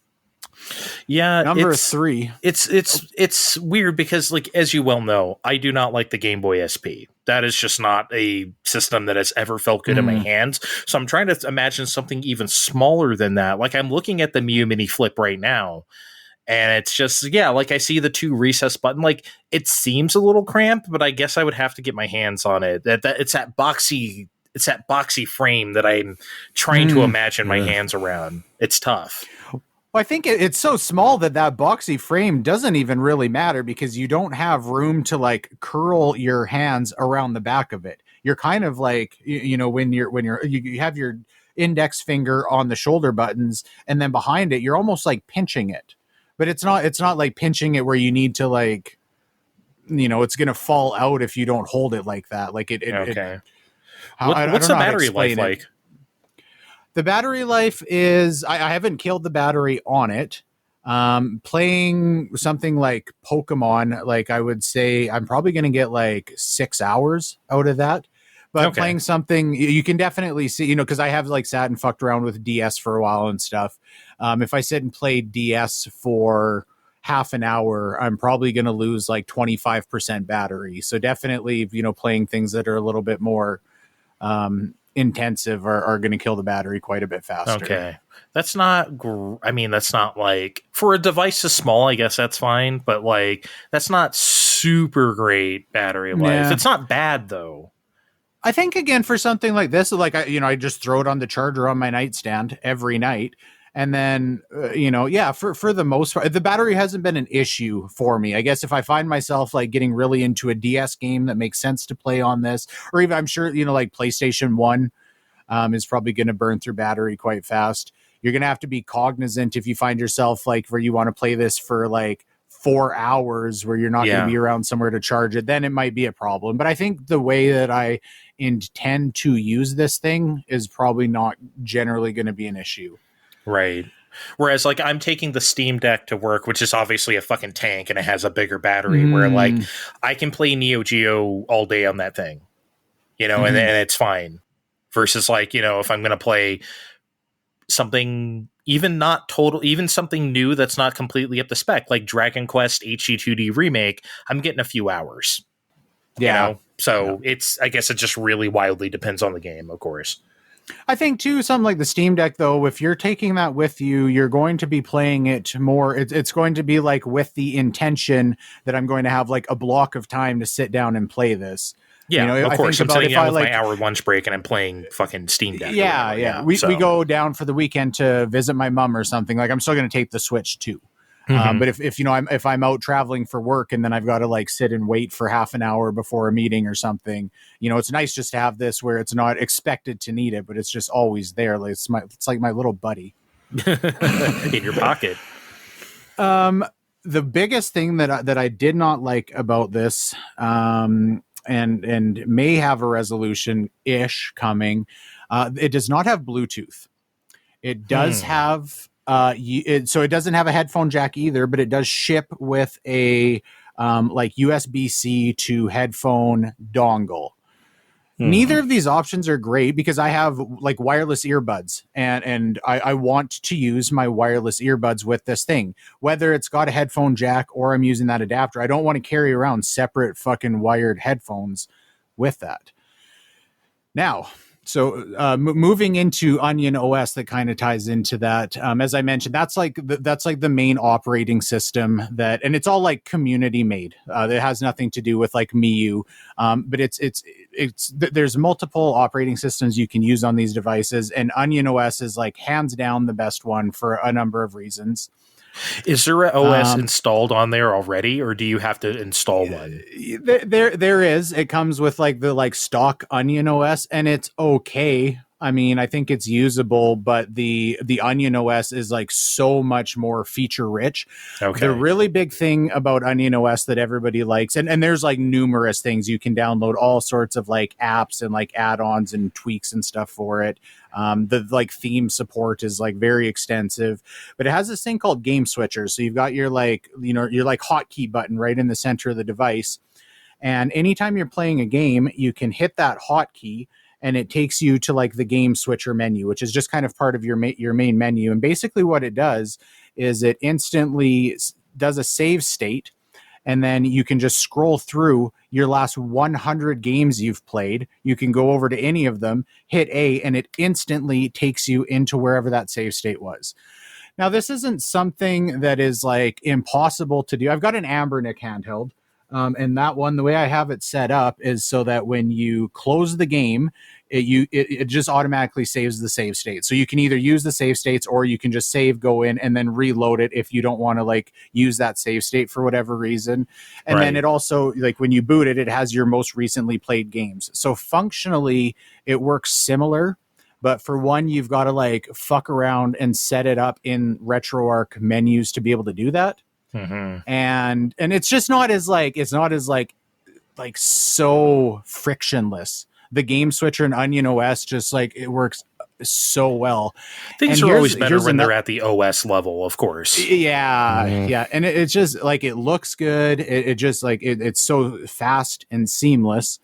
Yeah. Number 3. It's weird because, like, as you well know, I do not like the Game Boy SP. That is just not a system that has ever felt good in my hands. So I'm trying to imagine something even smaller than that. Like, I'm looking at the Miyoo Mini Flip right now, and it's just, like, I see the 2 recess button. Like, it seems a little cramped, but I guess I would have to get my hands on it. It's that boxy frame that I'm trying to imagine my hands around. It's tough. Well, I think it's so small that boxy frame doesn't even really matter because you don't have room to like curl your hands around the back of it. You're kind of like, when you have your index finger on the shoulder buttons, and then behind it, you're almost like pinching it. But it's not like pinching it where you need to like, it's going to fall out if you don't hold it like that. Like Okay. What's the battery life like? The battery life is, I haven't killed the battery on it. Playing something like Pokemon, like I would say I'm probably going to get like 6 hours out of that. But playing something, you can definitely see, because I have like sat and fucked around with DS for a while and stuff. If I sit and play DS for half an hour, I'm probably going to lose like 25% battery. So definitely, playing things that are a little bit more intensive are going to kill the battery quite a bit faster. Okay. That's not, I mean, that's not like, for a device as small, I guess that's fine, but like, that's not super great battery life. Yeah. It's not bad though. I think, again, for something like this, like, I just throw it on the charger on my nightstand every night. And then, for the most part, the battery hasn't been an issue for me. I guess if I find myself like getting really into a DS game that makes sense to play on this, or even I'm sure, like PlayStation 1 is probably going to burn through battery quite fast. You're going to have to be cognizant if you find yourself like where you want to play this for like 4 hours where you're not going to be around somewhere to charge it, then it might be a problem. But I think the way that I intend to use this thing is probably not generally going to be an issue. Right. Whereas, like, I'm taking the Steam Deck to work, which is obviously a fucking tank, and it has a bigger battery, where, like, I can play Neo Geo all day on that thing, and it's fine. Versus, like, if I'm going to play something even something new that's not completely up to spec, like Dragon Quest HD2D Remake, I'm getting a few hours. So it's, I guess it just really wildly depends on the game, of course. I think too, something like the Steam Deck, though, if you're taking that with you, you're going to be playing it more. It's going to be like with the intention that I'm going to have like a block of time to sit down and play this. Yeah, of course. I'm sitting down with my hour lunch break and I'm playing fucking Steam Deck. Yeah. We go down for the weekend to visit my mom or something. Like, I'm still going to take the Switch too. But if I'm out traveling for work and then I've got to like sit and wait for half an hour before a meeting or something, it's nice just to have this where it's not expected to need it, but it's just always there. Like, it's like my little buddy in your pocket. The biggest thing that I did not like about this, and may have a resolution ish coming, it does not have Bluetooth. It does have. So it doesn't have a headphone jack either, but it does ship with a like USB-C to headphone dongle. Neither of these options are great because I have like wireless earbuds and I want to use my wireless earbuds with this thing, whether it's got a headphone jack or I'm using that adapter. I don't want to carry around separate fucking wired headphones with that. Now, so moving into Onion OS, that kind of ties into that. As I mentioned, that's like the main operating system and it's all like community made. It has nothing to do with like Miyoo, but there's multiple operating systems you can use on these devices, and Onion OS is like hands down the best one for a number of reasons. Is there an OS installed on there already, or do you have to install one? There is. It comes with like the like stock Onion OS, and it's okay. I mean, I think it's usable, but the Onion OS is like so much more feature rich. Okay. The really big thing about Onion OS that everybody likes, and there's like numerous things you can download, all sorts of like apps and like add-ons and tweaks and stuff for it. The like theme support is like very extensive, but it has this thing called game switcher. So you've got your like, your like hotkey button right in the center of the device. And anytime you're playing a game, you can hit that hotkey and it takes you to like the game switcher menu, which is just kind of part of your main menu. And basically what it does is it instantly does a save state. And then you can just scroll through your last 100 games you've played. You can go over to any of them, hit A, and it instantly takes you into wherever that save state was. Now, this isn't something that is like impossible to do. I've got an Ambernick handheld. And that one, the way I have it set up is so that when you close the game, it just automatically saves the save state. So you can either use the save states or you can just save, go in, and then reload it if you don't want to like use that save state for whatever reason. And then it also, like when you boot it, it has your most recently played games. So functionally, it works similar. But for one, you've got to like fuck around and set it up in RetroArch menus to be able to do that. Mm-hmm. And it's just not as like so frictionless. The game switcher and Onion OS just like it works so well. Things are always better when they're at the OS level, of course. Yeah, yeah, and it's just like it looks good. It just like it's so fast and seamless.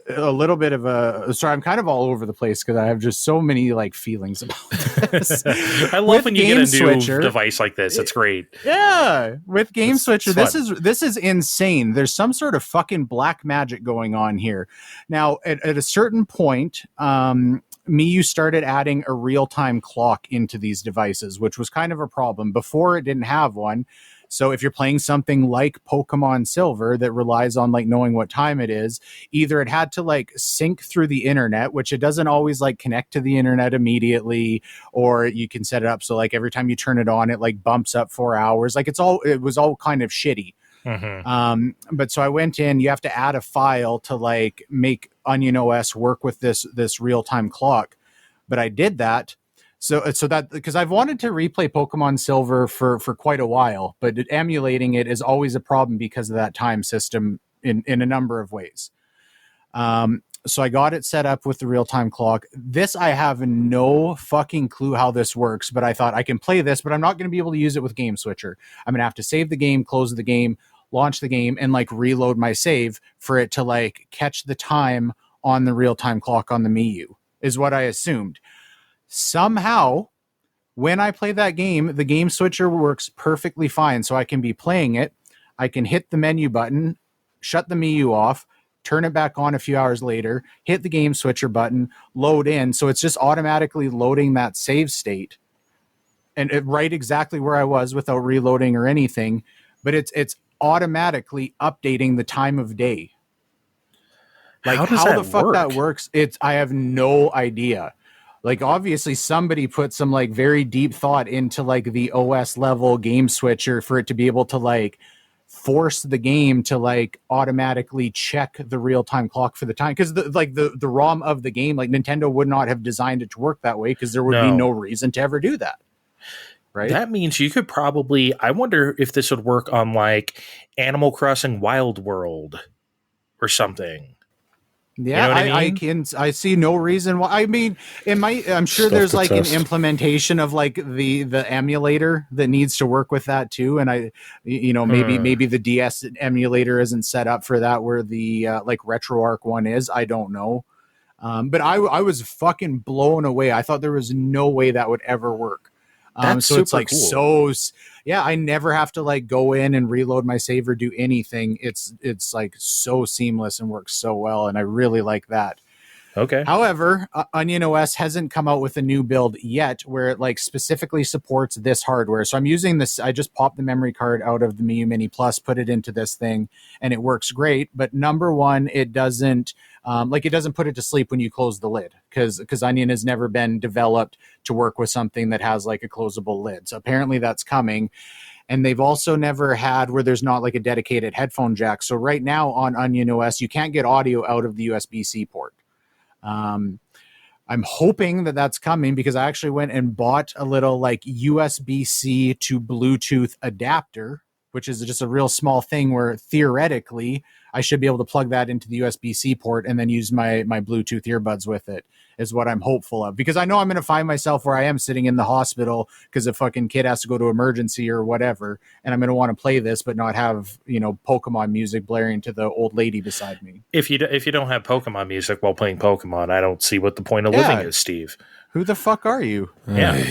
a little bit of a sorry, I'm kind of all over the place because I have just so many like feelings about this. I love With when you Game get a new Switcher, device like this. It's great. Yeah, with Game Switcher, it's this is insane. There's some sort of fucking black magic going on here. Now, at a certain point, Miyoo started adding a real-time clock into these devices, which was kind of a problem. Before, it didn't have one. So if you're playing something like Pokemon Silver that relies on like knowing what time it is, either it had to like sync through the internet, which it doesn't always like connect to the internet immediately, or you can set it up so like every time you turn it on, it like bumps up 4 hours. Like it was all kind of shitty. But so I went in, you have to add a file to like make Onion OS work with this real-time clock. But I did that. So that because I've wanted to replay Pokemon Silver for quite a while, but emulating it is always a problem because of that time system in a number of ways. So I got it set up with the real-time clock. This, I have no fucking clue how this works, but I thought I can play this, but I'm not going to be able to use it with Game Switcher. I'm going to have to save the game, close the game, launch the game, and like reload my save for it to like catch the time on the real-time clock on the Miyoo, is what I assumed. Somehow, when I play that game, the Game Switcher works perfectly fine. So I can be playing it. I can hit the menu button, shut the Miyoo off, turn it back on a few hours later, hit the Game Switcher button, load in. So it's just automatically loading that save state and right exactly where I was without reloading or anything. But it's automatically updating the time of day. Like how the fuck that works, I have no idea. Like obviously somebody put some like very deep thought into like the OS level Game Switcher for it to be able to like force the game to like automatically check the real-time clock for the time, because the ROM of the game, like Nintendo would not have designed it to work that way because there would be no reason to ever do that. Right. That means you could probably, I wonder if this would work on like Animal Crossing Wild World or something. Yeah, you know I mean? I see no reason why. I mean, I'm sure there's like an implementation of like the emulator that needs to work with that too. And maybe the DS emulator isn't set up for that, where the like RetroArch one is. I don't know. But I was fucking blown away. I thought there was no way that would ever work. So it's like cool. I never have to like go in and reload my save or do anything. It's like so seamless and works so well, and I really like that. Okay. However, Onion OS hasn't come out with a new build yet where it like specifically supports this hardware. So I'm using this. I just popped the memory card out of the Miyoo Mini Plus, put it into this thing, and it works great. But number one, it doesn't put it to sleep when you close the lid, because Onion has never been developed to work with something that has like a closable lid. So apparently that's coming. And they've also never had where there's not like a dedicated headphone jack. So right now on Onion OS, you can't get audio out of the USB-C port. I'm hoping that that's coming, because I actually went and bought a little like USB-C to Bluetooth adapter, which is just a real small thing where theoretically I should be able to plug that into the USB-C port and then use my Bluetooth earbuds with it, is what I'm hopeful of. Because I know I'm going to find myself where I am sitting in the hospital because a fucking kid has to go to emergency or whatever, and I'm going to want to play this but not have, Pokemon music blaring to the old lady beside me. If you don't have Pokemon music while playing Pokemon, I don't see what the point of living is, Steve. Who the fuck are you? Yeah.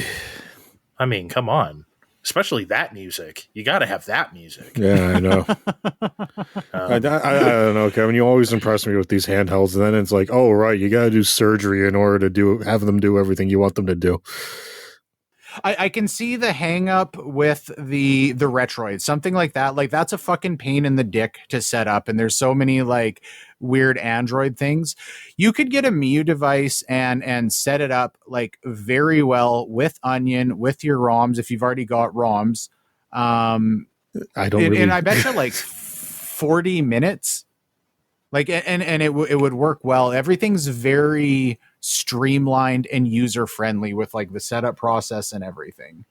I mean, come on. Especially that music. You got to have that music. Yeah, I know. I don't know, Kevin. You always impress me with these handhelds, and then it's like, oh, right, you got to do surgery in order to have them do everything you want them to do. I can see the hang up with the Retroid, something like that. Like that's a fucking pain in the dick to set up. And there's so many like weird Android things. You could get a Miyoo device and set it up like very well with Onion, with your ROMs, if you've already got ROMs. And I bet you like 40 minutes. Like, and it would work well. Everything's very streamlined and user-friendly with like the setup process and everything.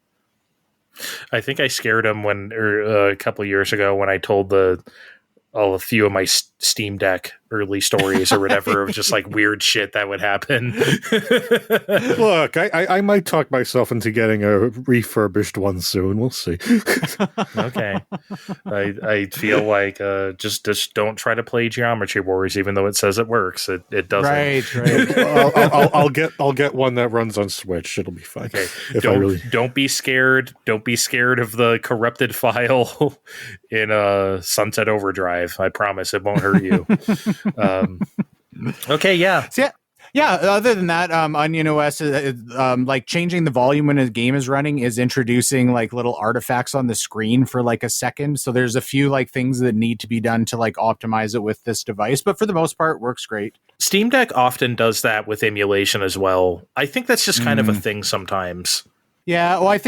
I think I scared him a couple of years ago when I told a few of my Steam Deck early stories or whatever of just like weird shit that would happen. Look, I might talk myself into getting a refurbished one soon. We'll see. Okay. I feel like just don't try to play Geometry Wars, even though it says it works. It doesn't. Right. I'll get one that runs on Switch. It'll be fine. Okay. If Don't be scared. Don't be scared of the corrupted file in Sunset Overdrive. I promise it won't hurt you. Okay, yeah. So yeah. Other than that, Onion OS, like changing the volume when a game is running is introducing like little artifacts on the screen for like a second. So there's a few like things that need to be done to like optimize it with this device, but for the most part, works great. Steam Deck often does that with emulation as well. I think that's just kind of a thing sometimes. Yeah, well,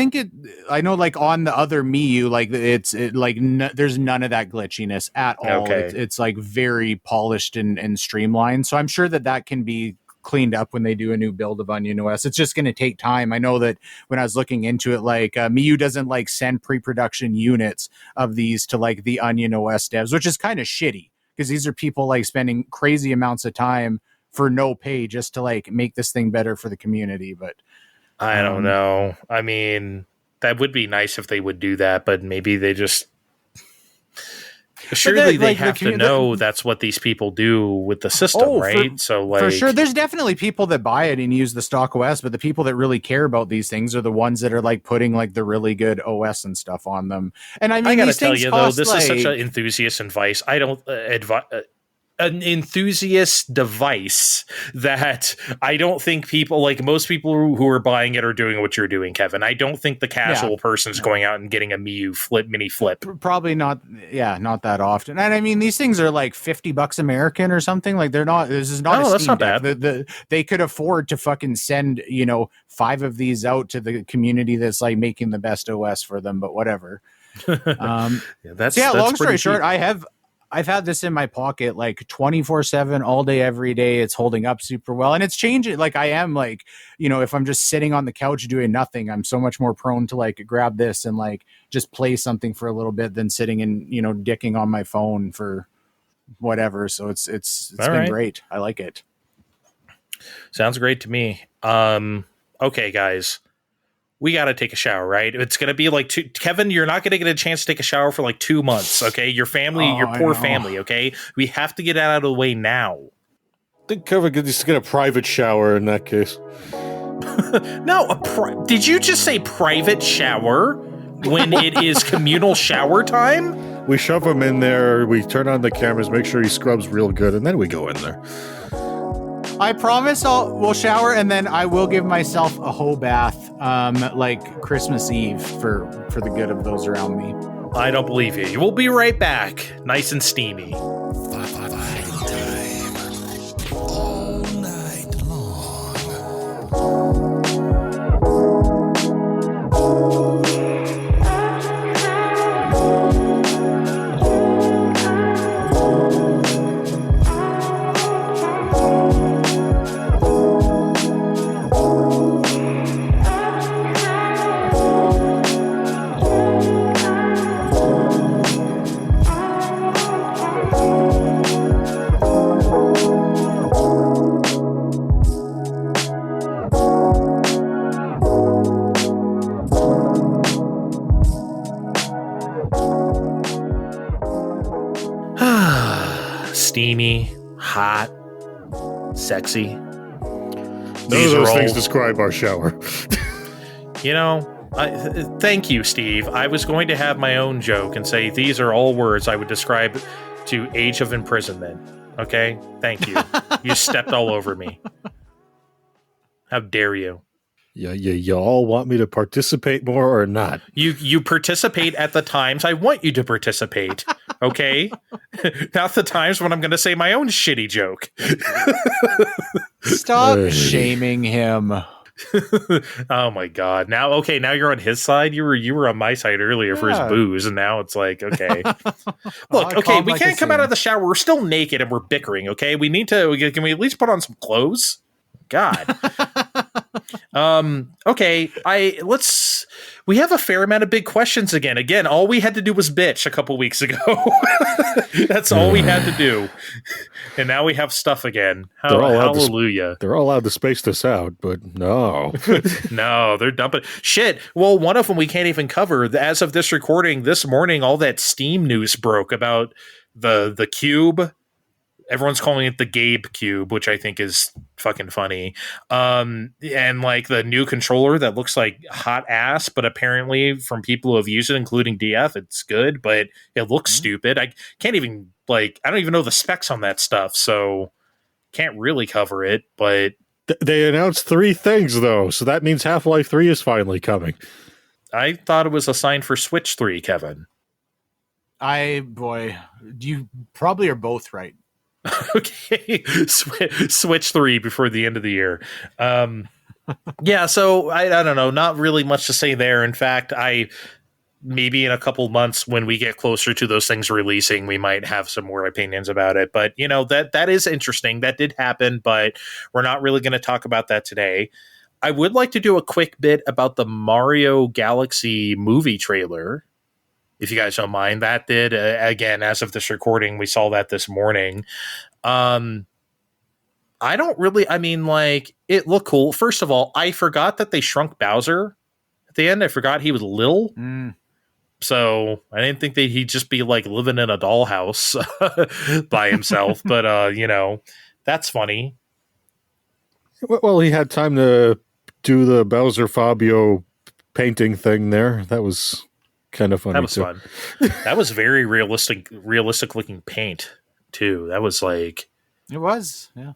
I know like on the other Miyoo, like there's none of that glitchiness at all. Okay. It's like very polished and streamlined. So I'm sure that can be cleaned up when they do a new build of Onion OS. It's just going to take time. I know that when I was looking into it, like Miyoo doesn't like send pre-production units of these to like the Onion OS devs, which is kind of shitty because these are people like spending crazy amounts of time for no pay just to like make this thing better for the community. But I don't know. I mean, that would be nice if they would do that, but maybe they just... Surely they have to know that's what these people do with the system, right? So, like, for sure, there's definitely people that buy it and use the stock OS, but the people that really care about these things are the ones that are like putting like the really good OS and stuff on them. And I mean, I gotta tell you though, this is such an enthusiast advice. I don't an enthusiast device that I don't think people like most people who are buying it are doing what you're doing, Kevin. I don't think the casual person's going out and getting a Miyoo mini flip. Probably not. Yeah, not that often. And I mean, these things are like $50 American or something. Like they're not. This is not. No, that's not bad. They could afford to fucking send 5 of these out to the community that's like making the best OS for them. But whatever. That's long story short, I've had this in my pocket like 24/7 all day, every day. It's holding up super well. And it's changing. Like I am like, if I'm just sitting on the couch doing nothing, I'm so much more prone to like grab this and like just play something for a little bit than sitting and, dicking on my phone for whatever. So it's been great. I like it. Sounds great to me. Okay, guys. We got to take a shower, right? It's going to be like Kevin, you're not going to get a chance to take a shower for like 2 months, okay? Your family, your poor family, okay? We have to get out of the way now. I think Kevin could just get a private shower in that case. No, did you just say private shower when it is communal shower time? We shove him in there, we turn on the cameras, make sure he scrubs real good, and then we go in there. I promise we'll shower and then I will give myself a whole bath like Christmas Eve for the good of those around me. I don't believe you. We'll be right back. Nice and steamy. All night long. Steamy, hot, sexy. None of those things describe our shower. Thank you, Steve. I was going to have my own joke and say these are all words I would describe to Age of Imprisonment. Okay? Thank you. You stepped all over me. How dare you? Yeah, you all want me to participate more or not? You participate at the times I want you to participate. Okay? Not the times when I'm going to say my own shitty joke. Stop shaming him. Oh my god. Now you're on his side. You were on my side earlier for his booze, and now it's like, okay. Look, okay, we can't come out of the shower. We're still naked and we're bickering, okay? Can we at least put on some clothes? God. Okay, we have a fair amount of big questions again. Again, all we had to do was bitch a couple weeks ago. That's all we had to do. And now we have stuff again. Hallelujah. They're all allowed to space this out, but no. No, they're dumping shit. Well, one of them we can't even cover. As of this recording, this morning, all that Steam news broke about the cube. Everyone's calling it the Gabe Cube, which I think is fucking funny. And like the new controller that looks like hot ass, but apparently from people who have used it, including DF, it's good, but it looks stupid. I can't even I don't even know the specs on that stuff, so can't really cover it, but they announced 3 things though, so that means Half-Life 3 is finally coming. I thought it was a sign for Switch 3, Kevin. You probably are both right. Okay, Switch 3 before the end of the year. Yeah, so I don't know, not really much to say there. In fact, maybe in a couple months when we get closer to those things releasing, we might have some more opinions about it. But that is interesting. That did happen, but we're not really going to talk about that today. I would like to do a quick bit about the Mario Galaxy movie trailer, if you guys don't mind. That did, again, as of this recording, we saw that this morning. It looked cool. First of all, I forgot that they shrunk Bowser at the end. I forgot he was little. So I didn't think that he'd just be like living in a dollhouse by himself. But, that's funny. Well, he had time to do the Bowser Fabio painting thing there. That was kind of funny. That was fun. That was very realistic looking paint too. That was like, it was, yeah.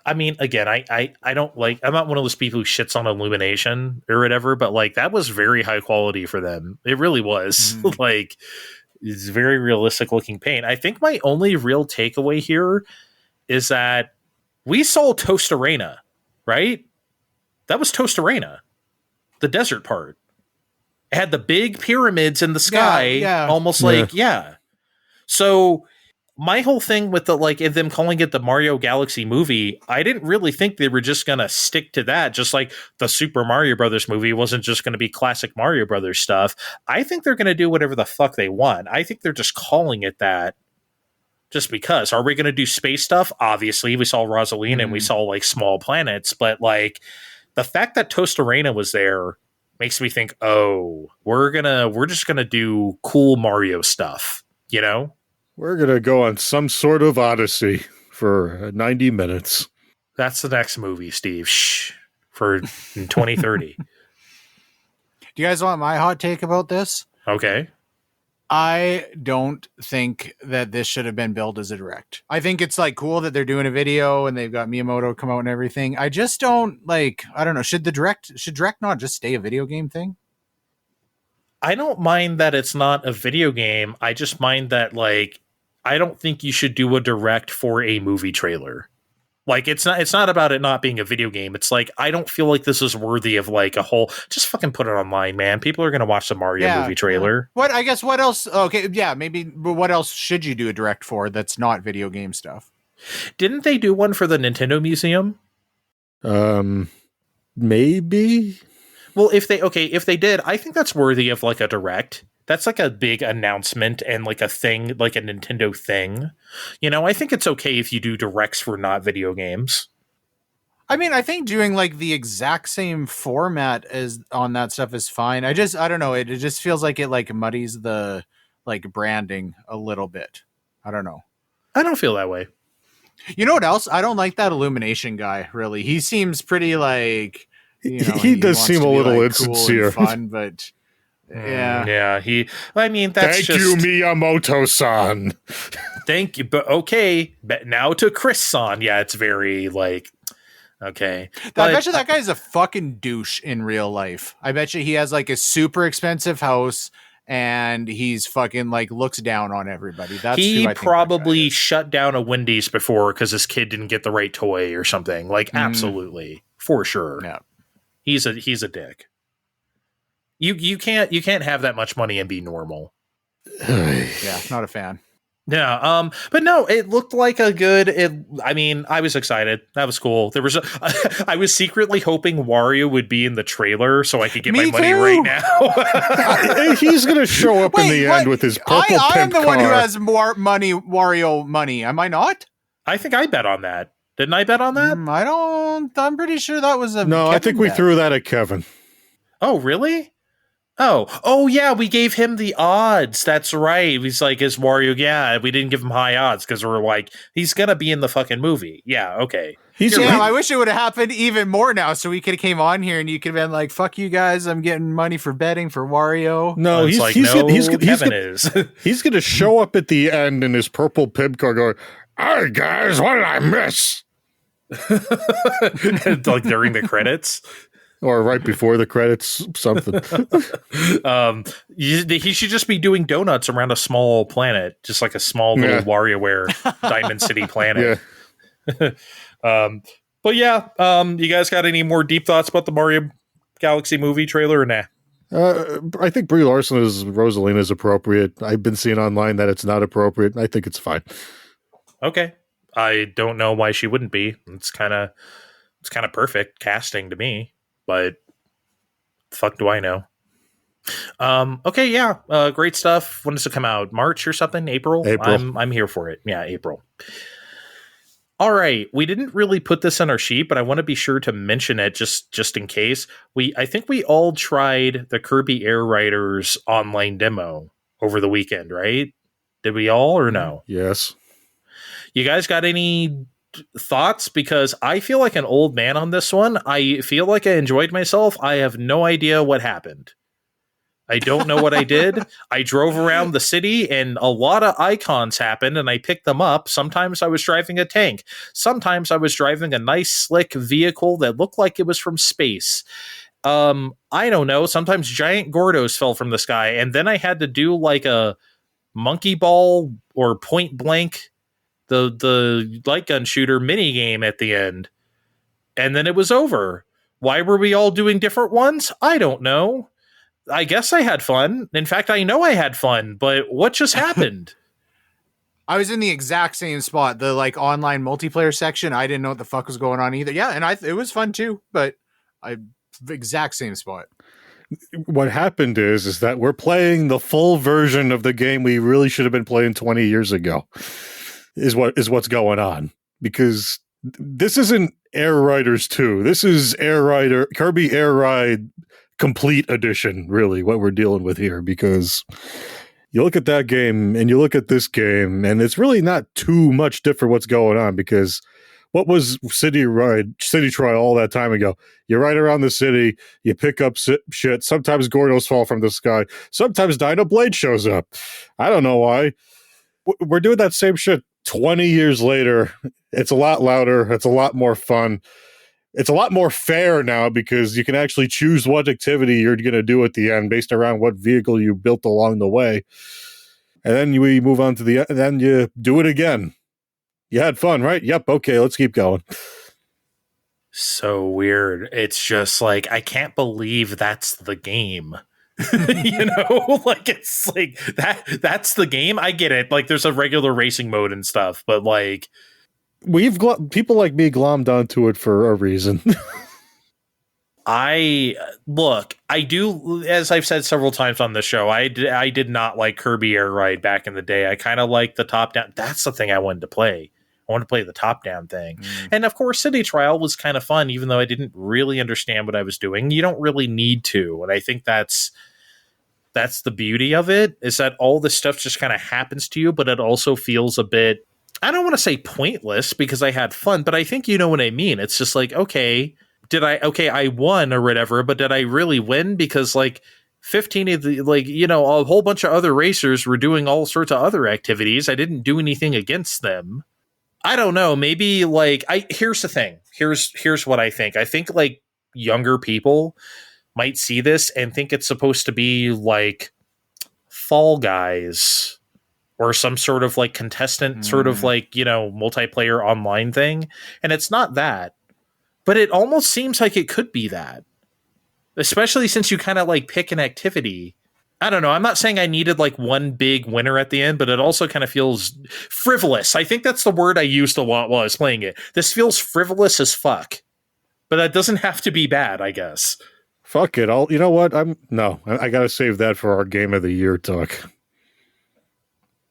Again, I don't like, I'm not one of those people who shits on Illumination or whatever, but like that was very high quality for them. It really was. Like, it's very realistic looking paint. I think my only real takeaway here is that we saw Toast Arena, right? That was Toast Arena, the desert part. It had the big pyramids in the sky, almost like. So my whole thing with them calling it the Mario Galaxy movie, I didn't really think they were just going to stick to that. Just like the Super Mario Brothers movie wasn't just going to be classic Mario Brothers stuff. I think they're going to do whatever the fuck they want. I think they're just calling it that just because. Are we going to do space stuff? Obviously, we saw Rosalina and we saw like small planets, but like the fact that Toast Arena was there makes me think, oh, we're just gonna do cool Mario stuff, We're gonna go on some sort of odyssey for 90 minutes. That's the next movie, Steve. Shh, for 2030. Do you guys want my hot take about this? Okay. I don't think that this should have been billed as a direct. I think it's like cool that they're doing a video and they've got Miyamoto come out and everything. I just don't I don't know. Should direct not just stay a video game thing? I don't mind that it's not a video game. I just mind that I don't think you should do a direct for a movie trailer. Like it's not about it not being a video game. It's like, I don't feel like this is worthy of like a whole, just fucking put it online, man. People are going to watch the Mario movie trailer. What else? Okay. Yeah. Maybe, but what else should you do a direct for that's not video game stuff? Didn't they do one for the Nintendo Museum? Maybe. Well, if they did, I think that's worthy of like a direct. That's like a big announcement and like a thing, like a Nintendo thing. I think it's okay if you do directs for not video games. I mean, I think doing like the exact same format as on that stuff is fine. I don't know. It just feels like it like muddies the like branding a little bit. I don't know. I don't feel that way. You know what else? I don't like that Illumination guy, really. He seems pretty like, he does seem a little insincere. Cool and fun, but that's Thank just... you, Miyamoto-san. Thank you, but okay. But now to Chris-san. Yeah, it's very like, okay. I bet you that guy's a fucking douche in real life. I bet you he has like a super expensive house and he's fucking like looks down on everybody. He probably shut down a Wendy's before because his kid didn't get the right toy or something. Like, absolutely, for sure. Yeah, he's a dick. You can't have that much money and be normal. Yeah, not a fan. Yeah, but no, it looked like a good. I mean, I was excited. That was cool. There was, I was secretly hoping Wario would be in the trailer so I could get Me my money too. right now. He's going to show up in the end with his purple I am pimp the one who car. has more money, Wario money. Am I not? I think I bet on that. Didn't I bet on that? I don't. I'm pretty sure that was a. No, I Kevin think we bet. threw that at Kevin. Oh, really? Oh yeah, we gave him the odds. That's right. He's like, is Wario? Yeah, we didn't give him high odds because we're like, he's gonna be in the fucking movie. Yeah, okay. Damn, I wish it would have happened even more now, so we could have came on here and you could have been like, "Fuck you guys, I'm getting money for betting for Wario." No, It's Kevin is. He's going to show up at the end in his purple pimp car going, "Hey guys, what did I miss?" Like during the credits. Or right before the credits, something. He should just be doing donuts around a small planet, just like a small little WarioWare Diamond City planet. Yeah. But yeah, you guys got any more deep thoughts about the Mario Galaxy movie trailer or nah? I think Brie Larson as Rosalina is appropriate. I've been seeing online that it's not appropriate. I think it's fine. Okay. I don't know why she wouldn't be. It's kind of perfect casting to me, but fuck do I know? Okay, yeah. Great stuff. When does it come out? March or something? April? I'm here for it. Yeah, April. All right. We didn't really put this on our sheet, but I want to be sure to mention it just in case. I think we all tried the Kirby Air Riders online demo over the weekend, right? Did we all or no? Yes. You guys got any thoughts? Because I feel like an old man on this one. I feel like I enjoyed myself. I have no idea what happened. I don't know what I did. I drove around the city and a lot of icons happened and I picked them up. Sometimes I was driving a tank. Sometimes I was driving a nice slick vehicle that looked like it was from space. I don't know. Sometimes giant Gordos fell from the sky and then I had to do like a monkey ball or point blank the light gun shooter mini game at the end. And then it was over. Why were we all doing different ones? I don't know. I guess I had fun. In fact, I know I had fun, but what just happened? I was in the exact same spot, the like online multiplayer section. I didn't know what the fuck was going on either. Yeah, and it was fun too, but exact same spot. What happened is that we're playing the full version of the game we really should have been playing 20 years ago. Is what's going on, because this isn't Air Riders 2. This is Kirby Air Ride Complete Edition, really, what we're dealing with here, because you look at that game and you look at this game and it's really not too much different what's going on, because what was City Trial all that time ago? You ride around the city, you pick up shit, sometimes Gordos fall from the sky, sometimes Dino Blade shows up. I don't know why. We're doing that same shit 20 years later. It's a lot louder. It's a lot more fun. It's a lot more fair now because you can actually choose what activity you're going to do at the end based around what vehicle you built along the way. And then we move on to then you do it again. You had fun, right? Yep. Okay, let's keep going. So weird. It's just like, I can't believe that's the game. You know, like it's like that's the game. I get it. Like there's a regular racing mode and stuff, but like people like me glommed onto it for a reason. I do, as I've said several times on the show, I did not like Kirby Air Ride back in the day. I kind of like the top down. That's the thing I wanted to play. I wanted to play the top down thing. And of course, City Trial was kind of fun, even though I didn't really understand what I was doing. You don't really need to. And I think that's the beauty of it, is that all this stuff just kind of happens to you, but it also feels a bit, I don't want to say pointless because I had fun, but I think you know what I mean. It's just like, okay, I won or whatever, but did I really win? Because like 15 of the, like, you know, a whole bunch of other racers were doing all sorts of other activities. I didn't do anything against them. I don't know. Maybe like here's the thing. Here's what I think. I think like younger people might see this and think it's supposed to be like Fall Guys or some sort of like contestant sort of like, you know, multiplayer online thing. And it's not that, but it almost seems like it could be that, especially since you kind of like pick an activity. I don't know. I'm not saying I needed like one big winner at the end, but it also kind of feels frivolous. I think that's the word I used a lot while I was playing it. This feels frivolous as fuck. But that doesn't have to be bad, I guess. Fuck it. You know what? I got to save that for our game of the year talk.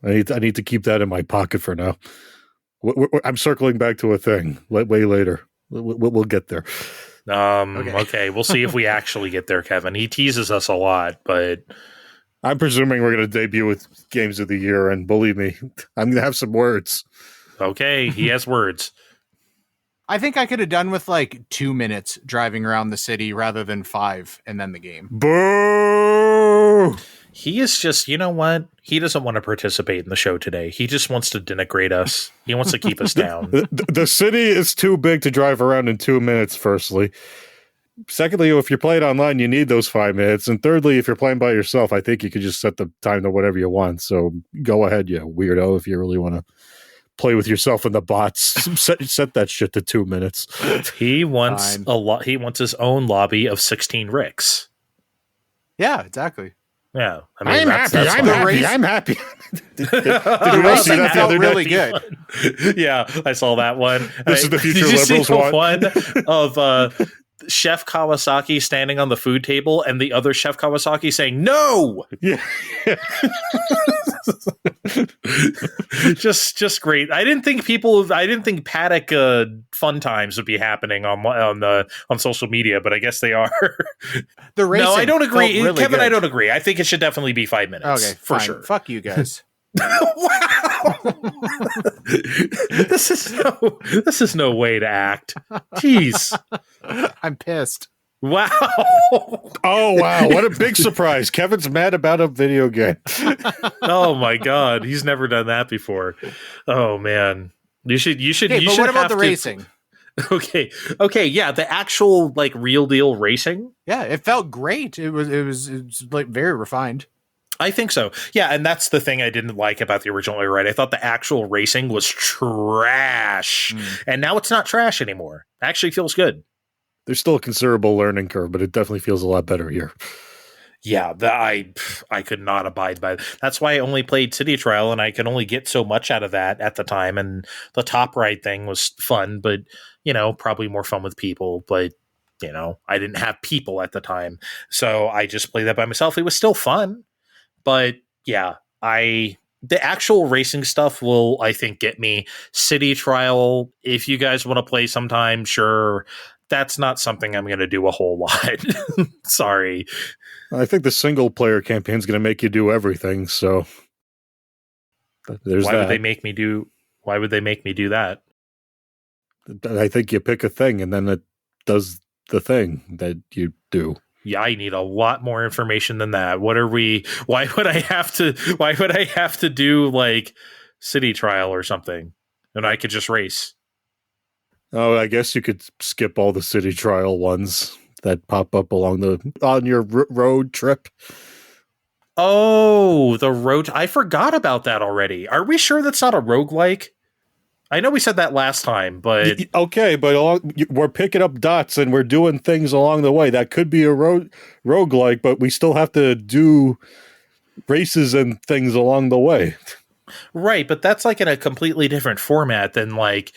I need to keep that in my pocket for now. I'm circling back to a thing way later. We'll get there. Okay. We'll see if we actually get there, Kevin. He teases us a lot, but I'm presuming we're going to debut with games of the year, and believe me, I'm going to have some words. Okay, he has words. I think I could have done with like 2 minutes driving around the city rather than 5 and then the game. Boo! He is just, you know what? He doesn't want to participate in the show today. He just wants to denigrate us. He wants to keep us down. The city is too big to drive around in 2 minutes, firstly. Secondly, if you're playing online, you need those 5 minutes. And thirdly, if you're playing by yourself, I think you could just set the time to whatever you want. So go ahead, you weirdo, if you really want to play with yourself and the bots. Set that shit to 2 minutes. He wants He wants his own lobby of 16 Ricks. Yeah, exactly. Yeah, I mean, I'm happy. Did you guys see that the other day? Really good. Yeah, I saw that one. This is the future Did you liberals see the want? one of Chef Kawasaki standing on the food table and the other Chef Kawasaki saying no. Yeah. just great. I didn't think paddock fun times would be happening on social media, but I guess they are. The racing. No, I don't agree, really Kevin. good. I don't agree. I think it should definitely be 5 minutes. Okay, for fine. sure. Fuck you guys. Wow. This is no way to act. Jeez. I'm pissed. Wow. Oh, wow. What a big surprise. Kevin's mad about a video game. Oh my God. He's never done that before. Oh man. You should Hey, but what about the racing? Okay. Yeah. The actual like real deal racing. Yeah, it felt great. It was like very refined. I think so. Yeah, and that's the thing I didn't like about the original Air Ride. I thought the actual racing was trash. And now it's not trash anymore. It actually feels good. There's still a considerable learning curve, but it definitely feels a lot better here. Yeah, I could not abide by it. That's why I only played City Trial, and I could only get so much out of that at the time. And the top ride thing was fun, but, probably more fun with people. But, I didn't have people at the time. So I just played that by myself. It was still fun. But yeah, the actual racing stuff will, I think, get me. City Trial, if you guys want to play sometime, sure. That's not something I'm going to do a whole lot. Sorry. I think the single player campaign is going to make you do everything. So there's Why would they make me do that? I think you pick a thing and then it does the thing that you do. Yeah, I need a lot more information than that. Why would I have to do like City Trial or something? And I could just race. Oh, I guess you could skip all the City Trial ones that pop up on your road trip. Oh, the road. I forgot about that already. Are we sure that's not a roguelike? I know we said that last time, but... Okay, but we're picking up dots and we're doing things along the way. That could be a roguelike, but we still have to do races and things along the way. Right, but that's like in a completely different format than like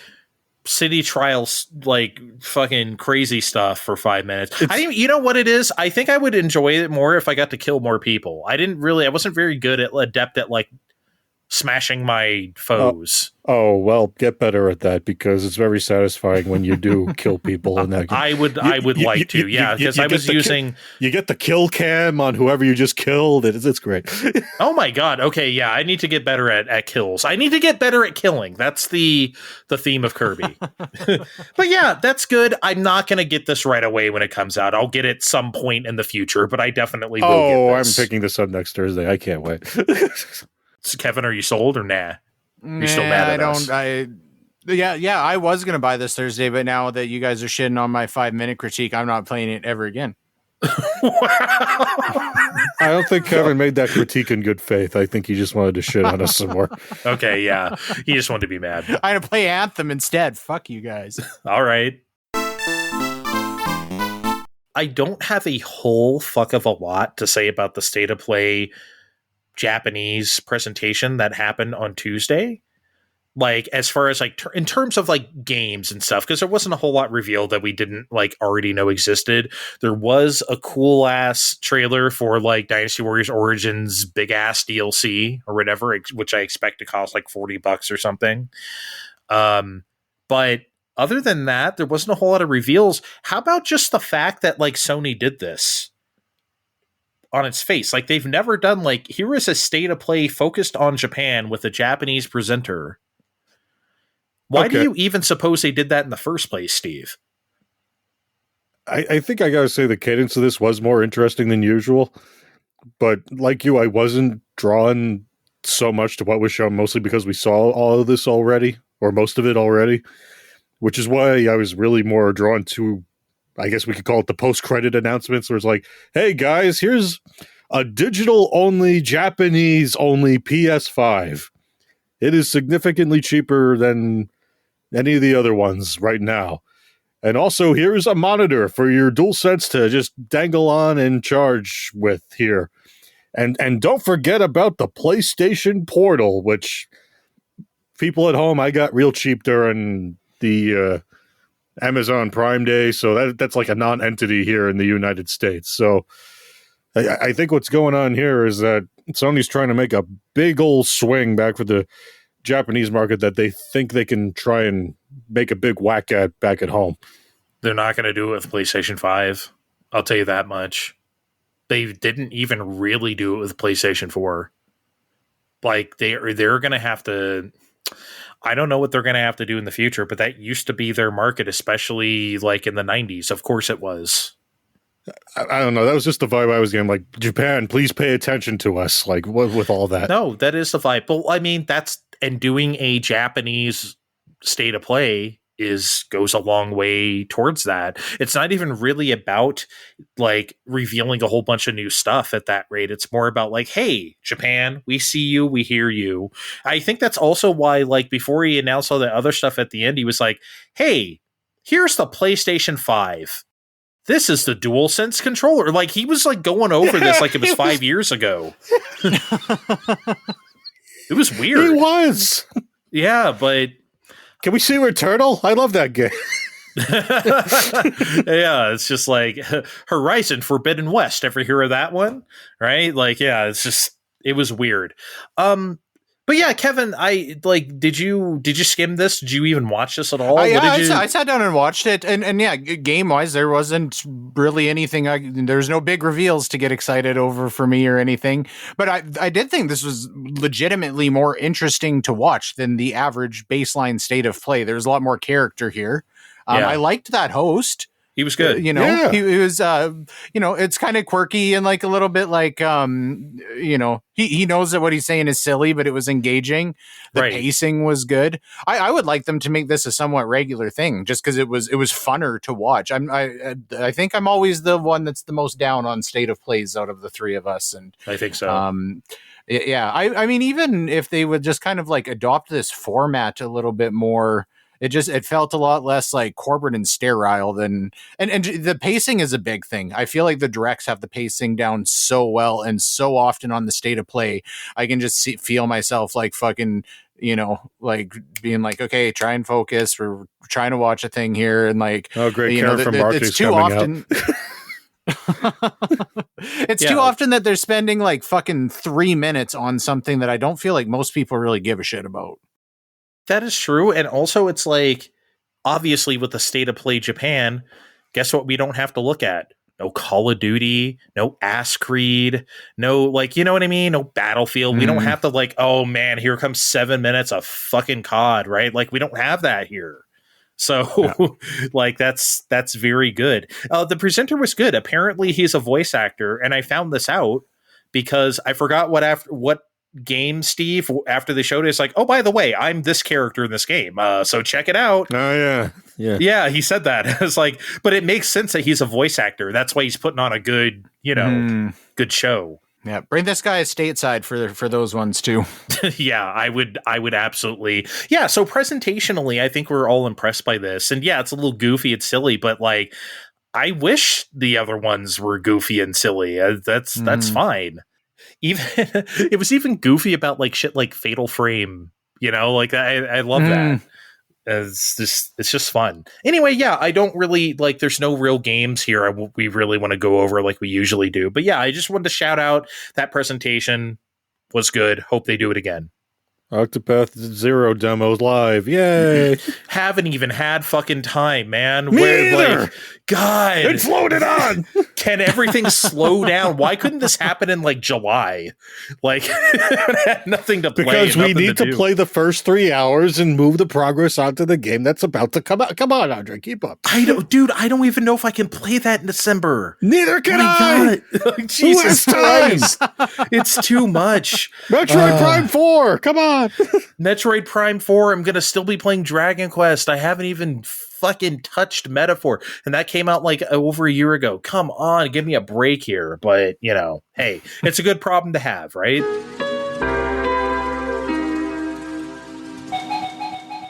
City Trials, like fucking crazy stuff for 5 minutes. You know what it is? I think I would enjoy it more if I got to kill more people. I wasn't very adept at like smashing my foes. Oh, well, get better at that because it's very satisfying when you do kill people in that game. I would like to, because I was using... You get the kill cam on whoever you just killed. It's great. Oh my God. Okay, yeah, I need to get better at kills. I need to get better at killing. That's the theme of Kirby. But yeah, that's good. I'm not going to get this right away when it comes out. I'll get it some point in the future, but I definitely will get this. I'm picking this up next Thursday. I can't wait. So Kevin, are you sold or nah? You're still mad at us? I was going to buy this Thursday, but now that you guys are shitting on my 5 minute critique, I'm not playing it ever again. I don't think Kevin made that critique in good faith. I think he just wanted to shit on us some more. Okay, yeah. He just wanted to be mad. I'm going to play Anthem instead. Fuck you guys. All right. I don't have a whole fuck of a lot to say about the State of Play Japanese presentation that happened on Tuesday. Like, as far as like in terms of like games and stuff, because there wasn't a whole lot revealed that we didn't like already know existed. There was a cool ass trailer for like Dynasty Warriors Origins big ass DLC or whatever, which I expect to cost like $40 or something. But other than that, there wasn't a whole lot of reveals. How about just the fact that like Sony did this on its face? Like, they've never done like, here is a State of Play focused on Japan with a Japanese presenter. Why do you even suppose they did that in the first place, Steve? I think I gotta say the cadence of this was more interesting than usual. But like you, I wasn't drawn so much to what was shown, mostly because we saw all of this already, or most of it already, which is why I was really more drawn to, I guess we could call it the post-credit announcements, where it's like, hey guys, here's a digital-only, Japanese-only PS5. It is significantly cheaper than any of the other ones right now. And also, here's a monitor for your DualSense to just dangle on and charge with here. And don't forget about the PlayStation Portal, which people at home, I got real cheap during the Amazon Prime Day, so that's like a non-entity here in the United States. So I think what's going on here is that Sony's trying to make a big old swing back for the Japanese market that they think they can try and make a big whack at back at home. They're not going to do it with PlayStation 5. I'll tell you that much. They didn't even really do it with PlayStation 4. Like, they're going to have to... I don't know what they're going to have to do in the future, but that used to be their market, especially like in the 90s. Of course it was. I don't know. That was just the vibe I was getting. Like, Japan, please pay attention to us. Like, with all that. No, that is the vibe. But I mean, and doing a Japanese State of Play goes a long way towards that. It's not even really about like revealing a whole bunch of new stuff at that rate. It's more about like, hey, Japan, we see you, we hear you. I think that's also why, like, before he announced all the other stuff at the end, he was like, hey, here's the PlayStation 5. This is the DualSense controller. Like, he was like going over this like it was 5 years ago. It was weird. He was. Yeah, but can we see Returnal? I love that game. Yeah, it's just like Horizon Forbidden West. Ever hear of that one? Right? Like, yeah, it was weird. But yeah, Kevin, did you skim this? Did you even watch this at all? I sat down and watched it, and yeah, game wise, there wasn't really anything. There's no big reveals to get excited over for me or anything. But I did think this was legitimately more interesting to watch than the average baseline State of Play. There's a lot more character here. I liked that host. He was good. He was, it's kind of quirky and like a little bit like, he knows that what he's saying is silly, but it was engaging. The pacing was good. I would like them to make this a somewhat regular thing just because it was funner to watch. I think I'm always the one that's the most down on State of Plays out of the three of us. And I think so. Yeah. I mean, even if they would just kind of like adopt this format a little bit more, it felt a lot less like corporate and sterile than, and the pacing is a big thing. I feel like the directs have the pacing down so well, and so often on the State of Play, I can just feel myself like fucking, like being like, okay, try and focus. We're trying to watch a thing here. And like, oh, great. Karen from Barclays it's too often. It's too often that they're spending like fucking 3 minutes on something that I don't feel like most people really give a shit about. That is true. And also, it's like, obviously, with the State of Play Japan, guess what we don't have to look at? No Call of Duty, no Ass Creed, no, like, you know what I mean? No Battlefield. We don't have to, like, oh man, here comes 7 minutes of fucking COD, right? Like, we don't have that here. So, like, that's very good. The presenter was good. Apparently, he's a voice actor. And I found this out because I forgot what game, Steve, after they showed it. It's like, oh, by the way, I'm this character in this game, so check it out. Oh yeah, he said that. It's like, but it makes sense that he's a voice actor. That's why he's putting on a good good show. Yeah, bring this guy stateside for those ones too. Yeah, I would absolutely. Yeah, so presentationally, I think we're all impressed by this, and yeah, it's a little goofy, it's silly, but like, I wish the other ones were goofy and silly. That's fine. Even it was even goofy about like shit like Fatal Frame. You know, like I love that. It's just fun. Anyway, yeah, I don't really like. There's no real games here. We really want to go over like we usually do. But yeah, I just wanted to shout out that presentation was good. Hope they do it again. Octopath Zero demos live. Yay. Haven't even had fucking time, man. Me either. Like, God. It's loaded on. Can everything slow down? Why couldn't this happen in like July? Like, had nothing to play. Because we need to play the first 3 hours and move the progress onto the game that's about to come out. Come on, Andre, keep up. I don't even know if I can play that in December. Neither can I. God. Jesus Christ. It's too much. Metroid Prime 4. Come on. Metroid Prime 4, I'm going to still be playing Dragon Quest. I haven't even fucking touched Metaphor. And that came out like over a year ago. Come on, give me a break here. But, you know, hey, it's a good problem to have, right?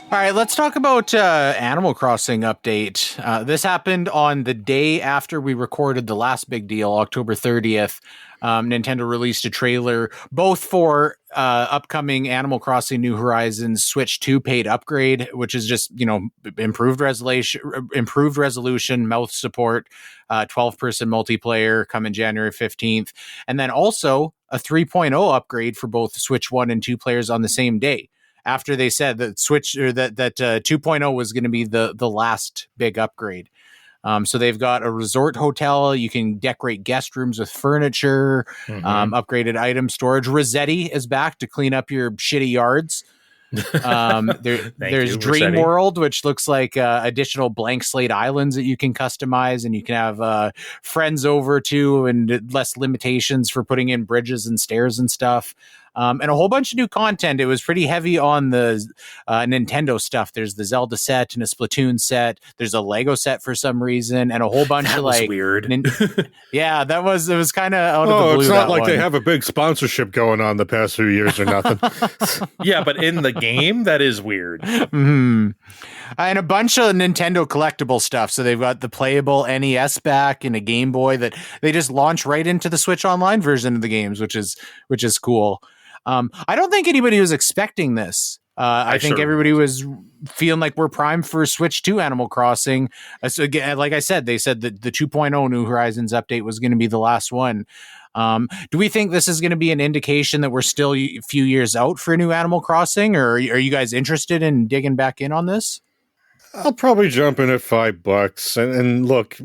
All right, let's talk about Animal Crossing update. This happened on the day after we recorded the last big deal, October 30th. Nintendo released a trailer both for upcoming Animal Crossing New Horizons Switch 2 paid upgrade, which is just, you know, improved resolution, mouth support, 12-person multiplayer coming January 15th, and then also a 3.0 upgrade for both Switch 1 and 2 players on the same day. After they said that Switch or that 2.0 was going to be the last big upgrade. So they've got a resort hotel. You can decorate guest rooms with furniture, upgraded item storage. Rossetti is back to clean up your shitty yards. There's Dream Rossetti. World, which looks like additional blank slate islands that you can customize, and you can have friends over too, and less limitations for putting in bridges and stairs and stuff. And a whole bunch of new content. It was pretty heavy on the Nintendo stuff. There's the Zelda set and a Splatoon set. There's a Lego set for some reason, and a whole bunch That of was like weird. Yeah, it was kind of out of the blue. It's not like one. they have a big sponsorship going on the past few years or nothing. Yeah, but in the game, that is weird. And a bunch of Nintendo collectible stuff. So they've got the playable NES back and a Game Boy that they just launch right into the Switch Online version of the games, which is cool. I don't think anybody was expecting this. I think everybody was feeling like we're primed for Switch 2 Animal Crossing. So again, like I said, they said that the 2.0 New Horizons update was going to be the last one. Do we think this is going to be an indication that we're still a few years out for a new Animal Crossing, or are you guys interested in digging back in on this? I'll probably jump in at $5. And look,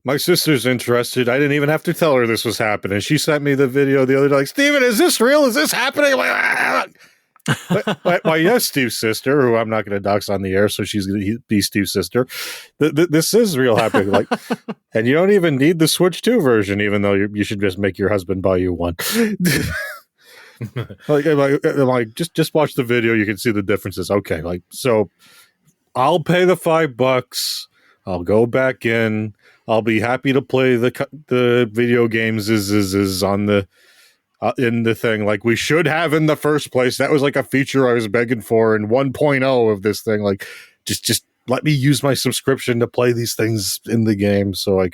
my sister's interested. I didn't even have to tell her this was happening. She sent me the video the other day, like, Steven, is this real? Is this happening? I'm like, why, yes, Steve's sister, who I'm not going to dox on the air, so she's going to be Steve's sister. This is real happening. Like, and you don't even need the Switch 2 version, even though you should just make your husband buy you one. like, just watch the video. You can see the differences. Okay, like, so I'll pay the $5. I'll go back in. I'll be happy to play the video games is on the in the thing like we should have in the first place. That was like a feature I was begging for in 1.0 of this thing. Like just let me use my subscription to play these things in the game so I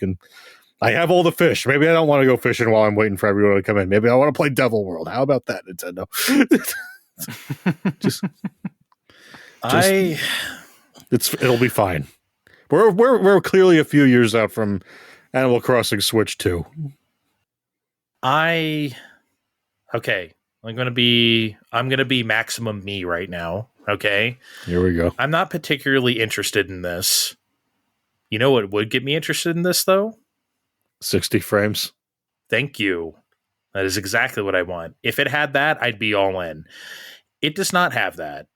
have all the fish. Maybe I don't want to go fishing while I'm waiting for everyone to come in. Maybe I want to play Devil World. How about that, Nintendo? It'll be fine. We're clearly a few years out from Animal Crossing Switch 2. Okay. I'm gonna be maximum me right now. Okay. Here we go. I'm not particularly interested in this. You know what would get me interested in this though? 60 frames. Thank you. That is exactly what I want. If it had that, I'd be all in. It does not have that.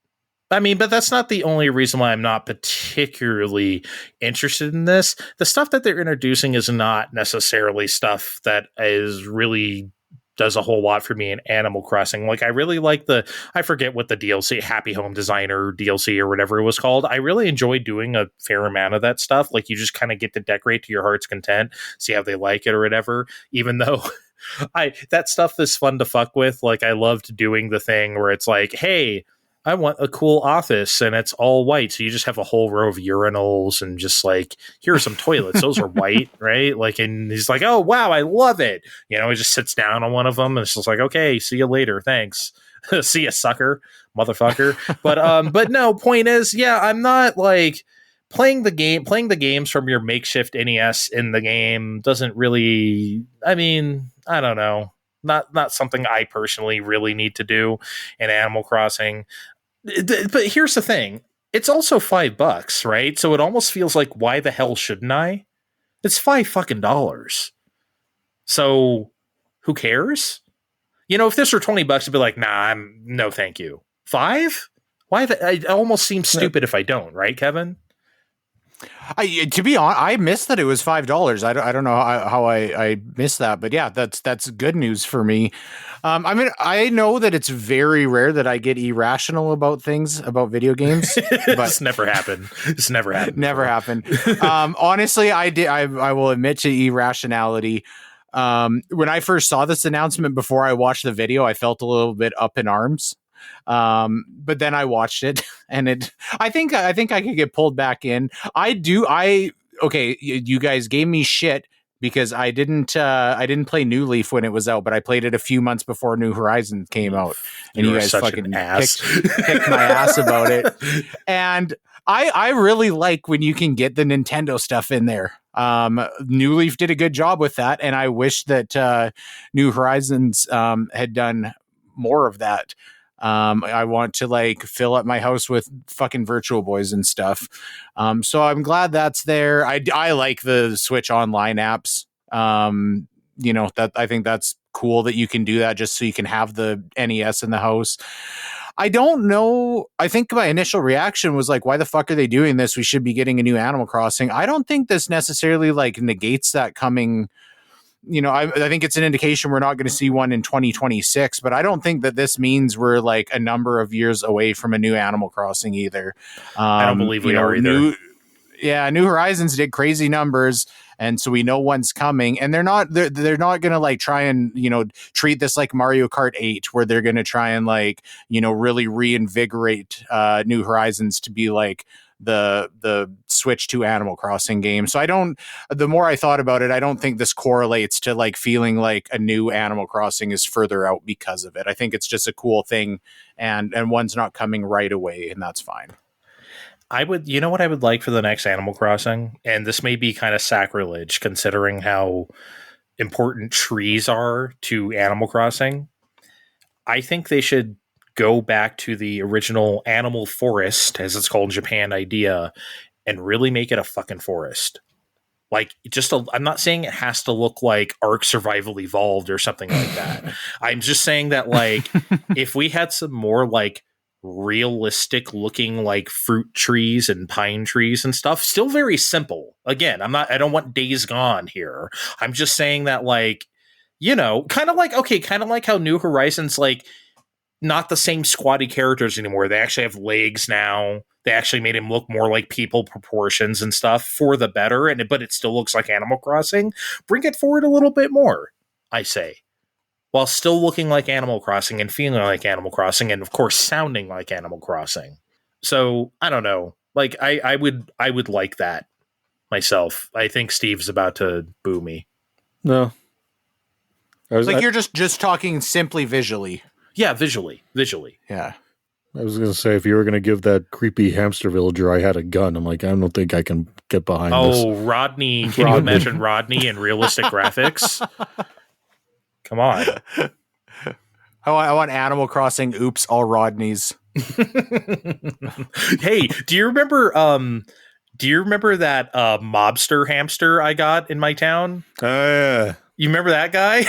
I mean, but that's not the only reason why I'm not particularly interested in this. The stuff that they're introducing is not necessarily stuff that is really does a whole lot for me in Animal Crossing. Like, I really like I forget what the DLC, Happy Home Designer DLC or whatever it was called. I really enjoy doing a fair amount of that stuff. Like, you just kind of get to decorate to your heart's content, see how they like it or whatever, even though that stuff is fun to fuck with. Like, I loved doing the thing where it's like, hey, I want a cool office and it's all white. So you just have a whole row of urinals and just like, here are some toilets. Those are white, right? Like, and he's like, oh, wow, I love it. You know, he just sits down on one of them and it's just like, okay, see you later. Thanks. See ya, sucker, motherfucker. But no, point is, yeah, I'm not like playing the games from your makeshift NES in the game doesn't really, I mean, I don't know. Not something I personally really need to do in Animal Crossing. But here's the thing. It's also $5, right? So it almost feels like, why the hell shouldn't I? It's $5. So who cares? You know, if this were $20, it'd be like, nah, no, thank you. 5? Why? It almost seems stupid if I don't, right, Kevin? To be honest, I missed that it was $5. I don't know how I missed that, but yeah, that's good news for me. I mean, I know that it's very rare that I get irrational about things, about video games. But This never happened. This never happened. Never happened. Honestly, I will admit to irrationality. When I first saw this announcement before I watched the video, I felt a little bit up in arms. But then I watched it and I think I could get pulled back in. Okay, you guys gave me shit because I didn't play New Leaf when it was out, but I played it a few months before New Horizons came out, and you guys fucking picked my ass about it. And I really like when you can get the Nintendo stuff in there. New Leaf did a good job with that, and I wish that New Horizons had done more of that. I want to like fill up my house with fucking Virtual Boys and stuff. So I'm glad that's there. I like the Switch Online apps. You know, that I think that's cool that you can do that just so you can have the NES in the house. I don't know. I think my initial reaction was like, why the fuck are they doing this? We should be getting a new Animal Crossing. I don't think this necessarily like negates that coming. You know, I think it's an indication we're not going to see one in 2026, but I don't think that this means we're like a number of years away from a new Animal Crossing either. I don't believe we are either. New Horizons did crazy numbers, and so we know one's coming. And they're not going to like try and, you know, treat this like Mario Kart 8, where they're going to try and like, you know, really reinvigorate New Horizons to be like the Switch to Animal Crossing game. So the more I thought about it, I don't think this correlates to like feeling like a new Animal Crossing is further out because of it. I think it's just a cool thing, and one's not coming right away, and that's fine. You know what I would like for the next Animal Crossing? And this may be kind of sacrilege considering how important trees are to Animal Crossing. I think they should go back to the original Animal Forest, as it's called in Japan, idea, and really make it a fucking forest. Like, I'm not saying it has to look like Ark Survival Evolved or something like that. I'm just saying that, like, if we had some more, like, realistic looking, like, fruit trees and pine trees and stuff, still very simple. Again, I don't want Days Gone here. I'm just saying that, like, you know, kind of like how New Horizons, like, not the same squatty characters anymore. They actually have legs now. They actually made him look more like people proportions and stuff for the better. But it still looks like Animal Crossing. Bring it forward a little bit more, I say, while still looking like Animal Crossing and feeling like Animal Crossing, and of course sounding like Animal Crossing. So I don't know. Like I would like that myself. I think Steve's about to boo me. No, you're just talking simply visually. Yeah, visually. Yeah. I was going to say, if you were going to give that creepy hamster villager I had a gun, I'm like, I don't think I can get behind this. Oh, Rodney. Can you imagine Rodney in realistic graphics? Come on. I want Animal Crossing. Oops, all Rodneys. Hey, do you remember that mobster hamster I got in my town? Yeah. You remember that guy?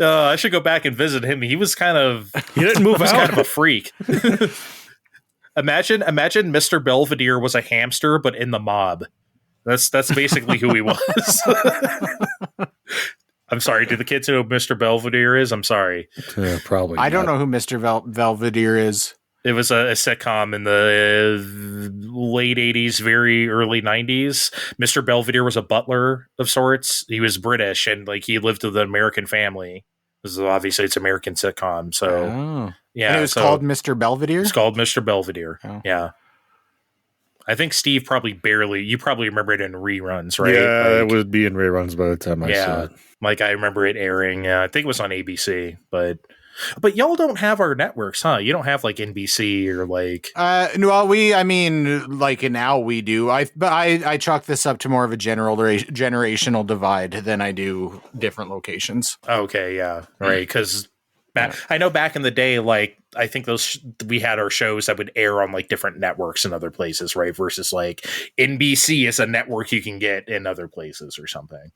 I should go back and visit him. He was kind of kind of a freak. Imagine Mr. Belvedere was a hamster, but in the mob. That's basically who he was. I'm sorry. Do the kids know who Mr. Belvedere is? I'm sorry. Probably. I don't know who Mr. Belvedere is. It was a sitcom in the late 80s, very early 90s. Mr. Belvedere was a butler of sorts. He was British, and like he lived with an American family. This is obviously it's an American sitcom. So Yeah, And it was called Mr. Belvedere? It's called Mr. Belvedere. Oh. Yeah. I think Steve you probably remember it in reruns, right? Yeah, it would be in reruns by the time I saw it. Like I remember it airing. I think it was on ABC, but y'all don't have our networks, huh? You don't have like NBC or like. Now we do. I chalk this up to more of a generational divide than I do different locations. Okay, yeah, right. Because I know back in the day, like I think we had our shows that would air on like different networks in other places, right? Versus like NBC is a network you can get in other places or something.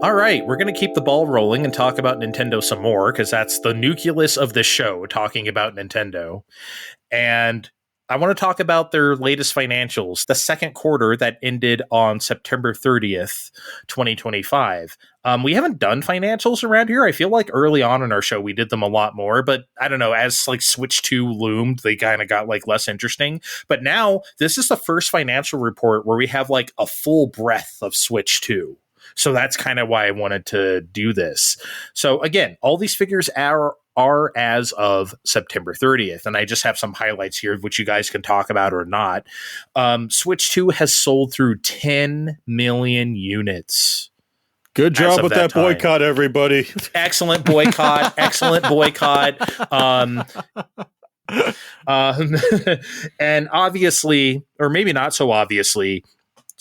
All right, we're going to keep the ball rolling and talk about Nintendo some more because that's the nucleus of the show, talking about Nintendo. And I want to talk about their latest financials, the second quarter that ended on September 30th, 2025. We haven't done financials around here. I feel like early on in our show, we did them a lot more, but I don't know, as like Switch 2 loomed, they kind of got like less interesting. But now this is the first financial report where we have like a full breadth of Switch 2. So that's kind of why I wanted to do this. So again, all these figures are as of September 30th. And I just have some highlights here, which you guys can talk about or not. Switch 2 has sold through 10 million units. Good job with that boycott, everybody. Excellent boycott. Excellent boycott. And obviously, or maybe not so obviously,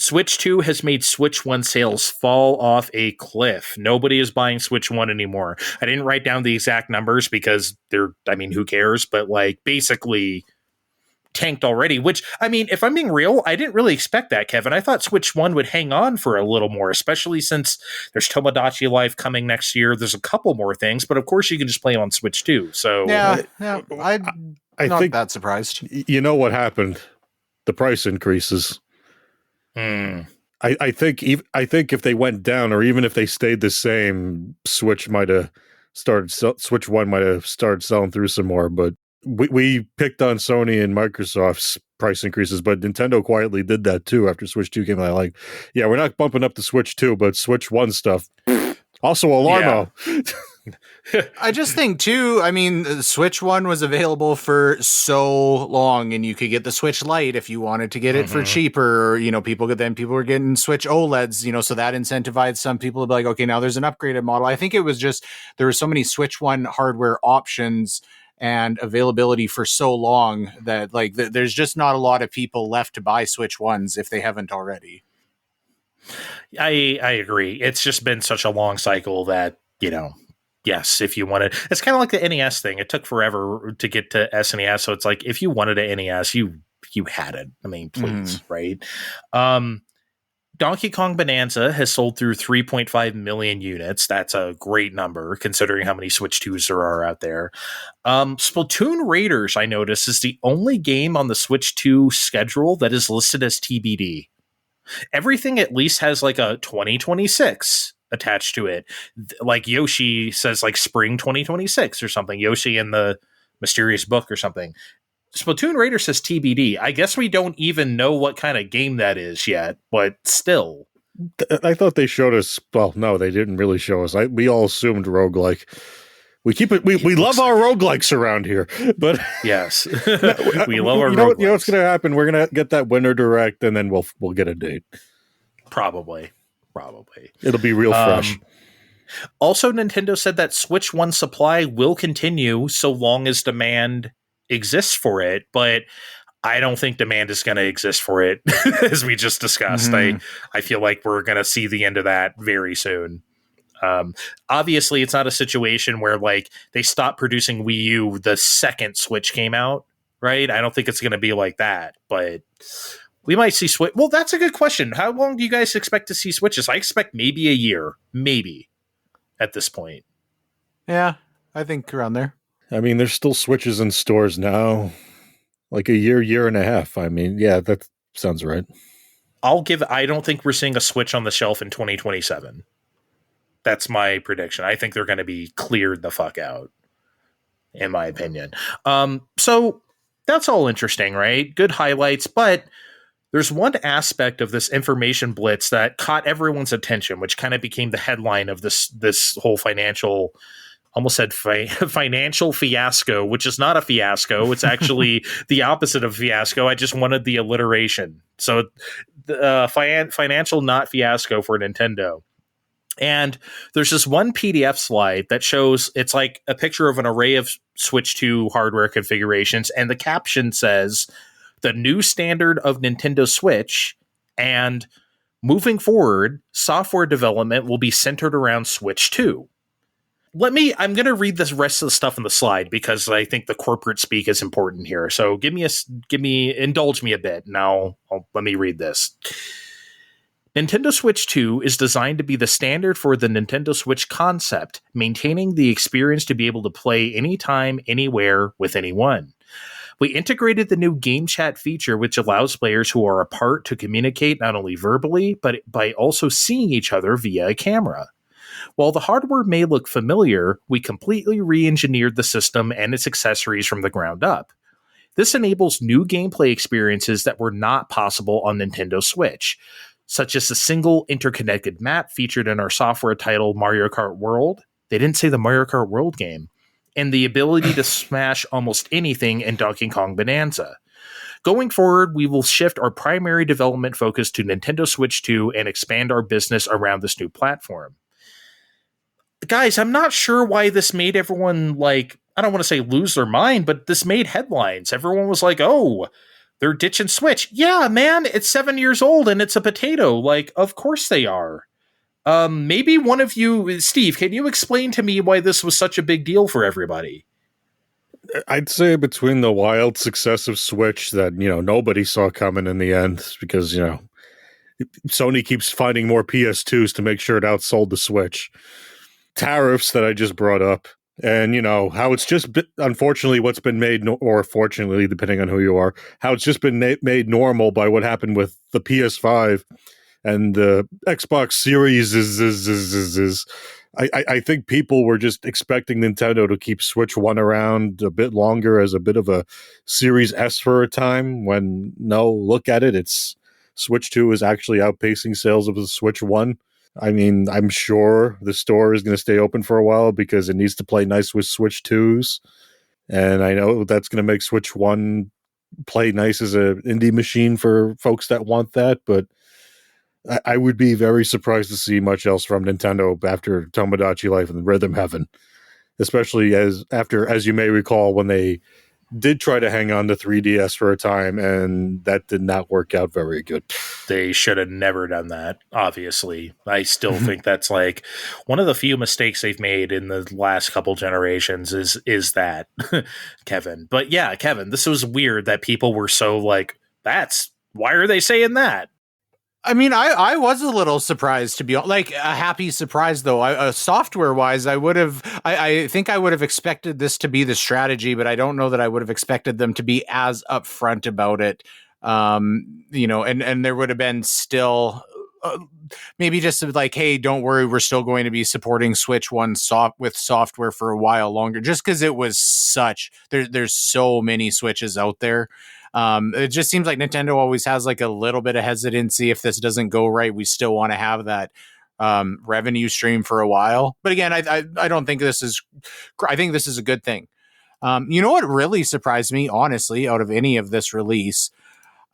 Switch 2 has made Switch 1 sales fall off a cliff. Nobody is buying Switch 1 anymore. I didn't write down the exact numbers because who cares? But like basically tanked already, which, I mean, if I'm being real, I didn't really expect that, Kevin. I thought Switch 1 would hang on for a little more, especially since there's Tomodachi Life coming next year. There's a couple more things, but of course you can just play on Switch 2. So I'm not think that surprised. You know what happened? The price increases. I think if they went down, or even if they stayed the same, Switch 1 might have started selling through some more. But we picked on Sony and Microsoft's price increases, but Nintendo quietly did that too after Switch 2 came out. Like, yeah, we're not bumping up the Switch 2, but Switch 1 stuff. Also, Alarmo. Yeah. I just think too, I mean, Switch 1 was available for so long, and you could get the Switch Lite if you wanted to get it for cheaper. People were getting Switch OLEDs, so that incentivized some people to be like, okay, now there's an upgraded model. I think it was just, there were so many Switch 1 hardware options and availability for so long that like there's just not a lot of people left to buy Switch 1s if they haven't already. I agree. It's just been such a long cycle that, yes, if you wanted, it's kind of like the NES thing. It took forever to get to SNES. So it's like, if you wanted an NES, you had it. I mean, please, right? Donkey Kong Bonanza has sold through 3.5 million units. That's a great number considering how many Switch 2s there are out there. Splatoon Raiders, I noticed, is the only game on the Switch 2 schedule that is listed as TBD. Everything at least has like a 2026 attached to it. Like Yoshi says like spring 2026 or something. Yoshi in the Mysterious Book or something. Splatoon Raider says TBD. I guess we don't even know what kind of game that is yet, but still. I thought they showed us. Well, no, they didn't really show us. We all assumed roguelike. We keep it. We love our roguelikes around here, but yes, we love our. You know what's going to happen? We're going to get that Winter Direct, and then we'll get a date. Probably. It'll be real fresh. Also, Nintendo said that Switch 1 supply will continue so long as demand exists for it, but I don't think demand is going to exist for it, as we just discussed. I feel like we're going to see the end of that very soon. Obviously, it's not a situation where like they stopped producing Wii U the second Switch came out, right? I don't think it's going to be like that, but we might see Switch. Well, that's a good question. How long do you guys expect to see Switches? I expect maybe a year, maybe at this point. Yeah, I think around there. I mean, there's still Switches in stores now, like a year and a half. I mean, yeah, that sounds right. I don't think we're seeing a Switch on the shelf in 2027. That's my prediction. I think they're going to be cleared the fuck out, in my opinion. So that's all interesting, right? Good highlights, but There's one aspect of this information blitz that caught everyone's attention, which kind of became the headline of this whole financial, almost said financial fiasco, which is not a fiasco. It's actually the opposite of fiasco. I just wanted the alliteration. So financial, not fiasco for Nintendo. And there's this one PDF slide that shows, it's like a picture of an array of Switch 2 hardware configurations. And the caption says, the new standard of Nintendo Switch, and moving forward, software development will be centered around Switch 2. I'm going to read this rest of the stuff in the slide because I think the corporate speak is important here. So indulge me a bit. Now let me read this. Nintendo Switch 2 is designed to be the standard for the Nintendo Switch concept, maintaining the experience to be able to play anytime, anywhere, with anyone. We integrated the new game chat feature, which allows players who are apart to communicate not only verbally, but by also seeing each other via a camera. While the hardware may look familiar, we completely re-engineered the system and its accessories from the ground up. This enables new gameplay experiences that were not possible on Nintendo Switch, such as the single interconnected map featured in our software title Mario Kart World. They didn't say the Mario Kart World game. And the ability to smash almost anything in Donkey Kong Bonanza. Going forward, we will shift our primary development focus to Nintendo Switch 2 and expand our business around this new platform. Guys, I'm not sure why this made everyone, I don't want to say lose their mind, but this made headlines. Everyone was like, oh, they're ditching Switch. Yeah, man, it's 7 years old and it's a potato. Of course they are. Maybe one of you, Steve, can you explain to me why this was such a big deal for everybody? I'd say between the wild success of Switch that, nobody saw coming in the end because, Sony keeps finding more PS2s to make sure it outsold the Switch. Tariffs that I just brought up. And, how it's just, unfortunately, what's been made, or fortunately, depending on who you are, how it's just been made normal by what happened with the PS5 and the Xbox Series is. I think people were just expecting Nintendo to keep Switch 1 around a bit longer as a bit of a Series S for a time, when, no, look at it, it's Switch 2 is actually outpacing sales of the Switch 1. I mean, I'm sure the store is going to stay open for a while because it needs to play nice with Switch 2s. And I know that's going to make Switch 1 play nice as an indie machine for folks that want that, but I would be very surprised to see much else from Nintendo after Tomodachi Life and Rhythm Heaven, especially as you may recall, when they did try to hang on to 3DS for a time, and that did not work out very good. They should have never done that, obviously. I still think that's one of the few mistakes they've made in the last couple generations is that, Kevin. But yeah, Kevin, this was weird that people were so why are they saying that? I mean, I was a little surprised, to be a happy surprise, though. Software wise, I think I would have expected this to be the strategy, but I don't know that I would have expected them to be as upfront about it. And there would have been still maybe just hey, don't worry, we're still going to be supporting Switch 1 with software for a while longer, just because it was there's so many Switches out there. It just seems like Nintendo always has a little bit of hesitancy. If this doesn't go right, we still want to have that revenue stream for a while. But again, I don't think this is. I think this is a good thing. What really surprised me, honestly, out of any of this release,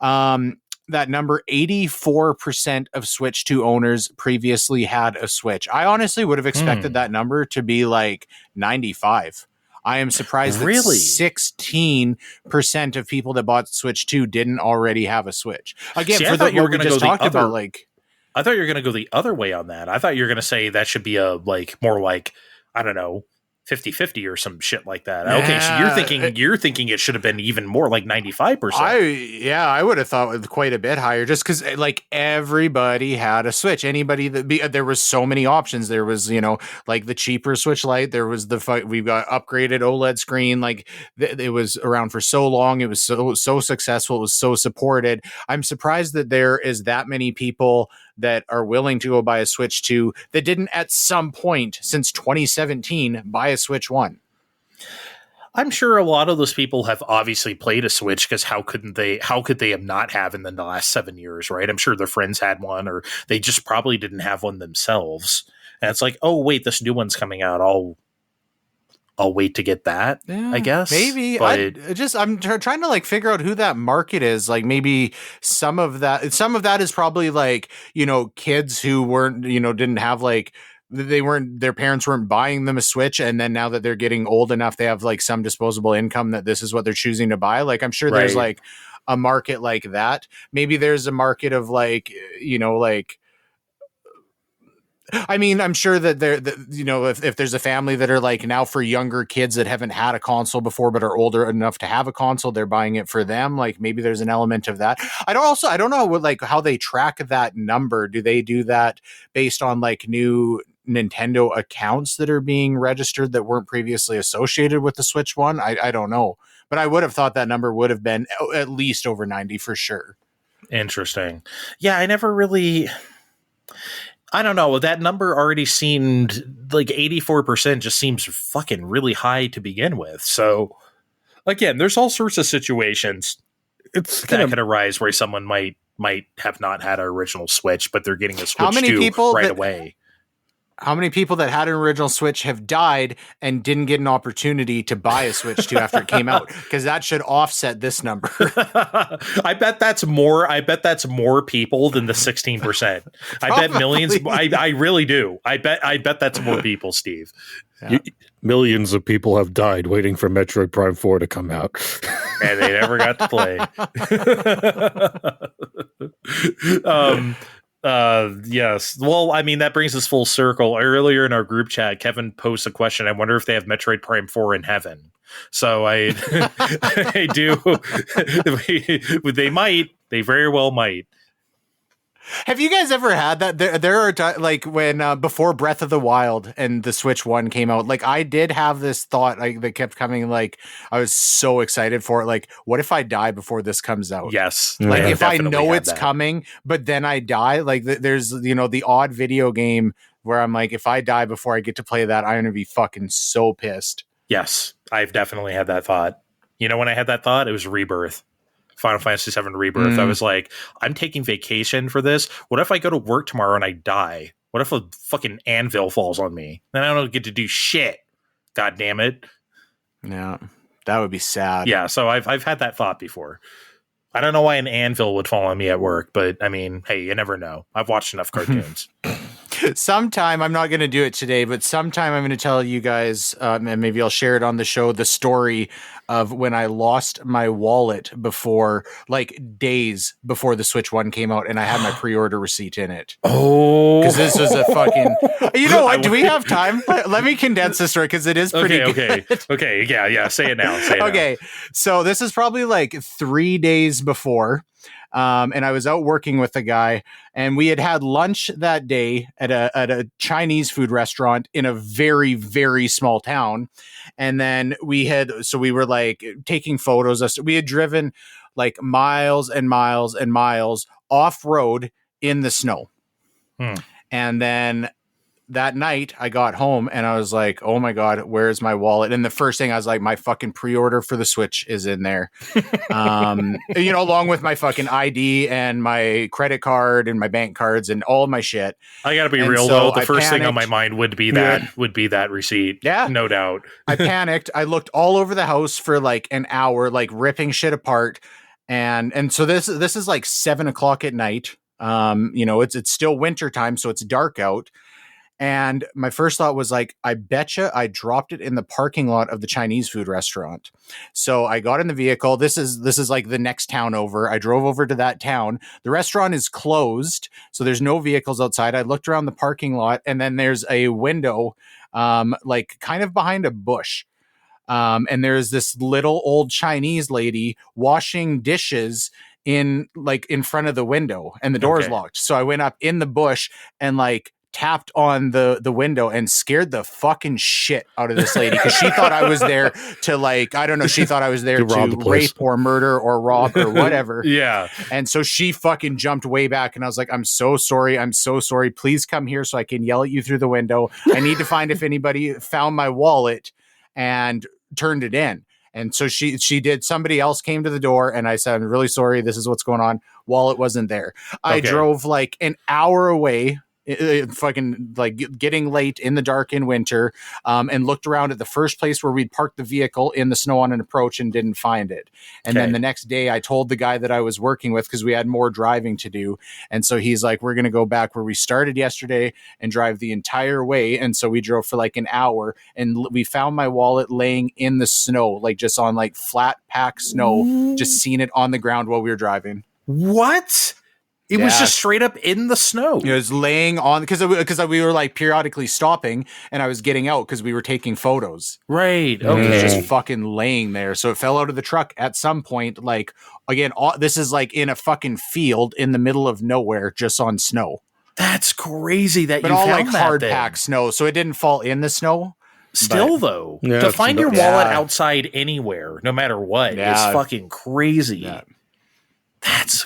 that number 84% of Switch 2 owners previously had a Switch. I honestly would have expected that number to be 95. I am surprised that 16% of people that bought Switch 2 didn't already have a Switch. Again, for what we just talked about, I thought you were going to go the other way on that. I thought you were going to say that should be a more I don't know, 50-50 or some shit like that. Okay, so you're thinking it should have been even more, 95%. I would have thought quite a bit higher, just because everybody had a Switch. Anybody there was so many options. There was the cheaper Switch Lite. There was we've got upgraded OLED screen. It was around for so long. It was so successful. It was so supported. I'm surprised that there is that many people that are willing to go buy a Switch 2 that didn't at some point since 2017 buy a Switch 1. I'm sure a lot of those people have obviously played a Switch because how could they have not have in the last 7 years, right? I'm sure their friends had one or they just probably didn't have one themselves. And it's like, oh wait, this new one's coming out. I'll wait to get that, I guess. Maybe. But I'm trying to like figure out who that market is. Like maybe some of that is probably like, kids who weren't, didn't have like, their parents weren't buying them a Switch. And then now that they're getting old enough, they have like some disposable income that this is what they're choosing to buy. Like, I'm sure there's like a market like that. Maybe there's a market of like, I mean, I'm sure that if there's a family that are like now for younger kids that haven't had a console before but are older enough to have a console, they're buying it for them. Like maybe there's an element of that. I don't know what, like how they track that number. Do they do that based on like new Nintendo accounts that are being registered that weren't previously associated with the Switch One? I don't know, but I would have thought that number would have been at least over 90 for sure. Interesting. Yeah, I never really. I don't know. That number already seemed like 84% just seems fucking really high to begin with. So again, there's all sorts of situations that could arise where someone might have not had an original Switch, but they're getting a Switch 2 right away. How many people that had an original Switch have died and didn't get an opportunity to buy a Switch 2 after it came out? Because that should offset this number. I bet that's more people than the 16%. I bet millions. I really do. I bet that's more people, Steve. Yeah. Millions of people have died waiting for Metroid Prime 4 to come out. And they never got to play. Yes. Well, I mean, that brings us full circle. Earlier in our group chat, Kevin posed a question. I wonder if they have Metroid Prime 4 in heaven. So I do. They might. They very well might. Have you guys ever had that? There are like when before Breath of the Wild and the Switch One came out, like I did have this thought that kept coming. Like I was so excited for it. Like, what if I die before this comes out? Yes. Like if I know it's coming, but then I die. Like there's the odd video game where I'm like, if I die before I get to play that, I'm gonna be fucking so pissed. Yes, I've definitely had that thought. You know when I had that thought? It was Rebirth. Final Fantasy VII Rebirth. I was like, I'm taking vacation for this. What if I go to work tomorrow and I die? What if a fucking anvil falls on me? Then I don't get to do shit. God damn it. Yeah, that would be sad. Yeah, so I've had that thought before. I don't know why an anvil would fall on me at work, but I mean, hey, you never know. I've watched enough cartoons. Sometime, I'm not going to do it today, but sometime I'm going to tell you guys, and maybe I'll share it on the show, the story of when I lost my wallet before, like days before the Switch One came out, and I had my pre-order receipt in it. Oh, because this was a fucking. You know what? Do we have time? Let me condense this story because it is pretty good. Okay. Yeah. Say it now. Okay. So this is probably like 3 days before. And I was out working with a guy, and we had lunch that day at a Chinese food restaurant in a very, very small town. And then we were like taking photos. We had driven like miles and miles and miles off road in the snow. And then that night I got home and I was like, oh my God, where's my wallet? And the first thing I was like, my fucking pre-order for the Switch is in there. Along with my fucking ID and my credit card and my bank cards and all my shit. I gotta be real though. The first thing on my mind would be that receipt. Yeah. No doubt. I panicked. I looked all over the house for like an hour, like ripping shit apart. And so this is like 7:00 at night. It's still winter time, so it's dark out. And my first thought was like, I betcha I dropped it in the parking lot of the Chinese food restaurant. So I got in the vehicle. This is like the next town over. I drove over to that town. The restaurant is closed, so there's no vehicles outside. I looked around the parking lot, and then there's a window, like kind of behind a bush. And there's this little old Chinese lady washing dishes in front of the window, and the door is locked. So I went up in the bush and like tapped on the window and scared the fucking shit out of this lady because she thought I was there to she thought I was there to rape or murder or rob or whatever. Yeah. And so she fucking jumped way back and I was like, I'm so sorry. Please come here so I can yell at you through the window. I need to find if anybody found my wallet and turned it in. And so she did. Somebody else came to the door, and I said, "I'm really sorry. This is what's going on." Wallet wasn't there. I drove like an hour away. Fucking like getting late in the dark in winter, and looked around at the first place where we'd parked the vehicle in the snow on an approach and didn't find it. And then the next day I told the guy that I was working with, because we had more driving to do. And so he's like, we're going to go back where we started yesterday and drive the entire way. And so we drove for like an hour, and we found my wallet laying in the snow, like just on like flat packed snow, just seen it on the ground while we were driving. What? It was just straight up in the snow. It was laying on because we were like periodically stopping, and I was getting out because we were taking photos. Right. Okay. It was just fucking laying there. So it fell out of the truck at some point. Like, again, this is like in a fucking field in the middle of nowhere, just on snow. That's crazy that but you all found like that hard thing. packed snow. So it didn't fall in the snow. Still, though, to find your wallet outside anywhere, no matter what, is fucking crazy. Yeah.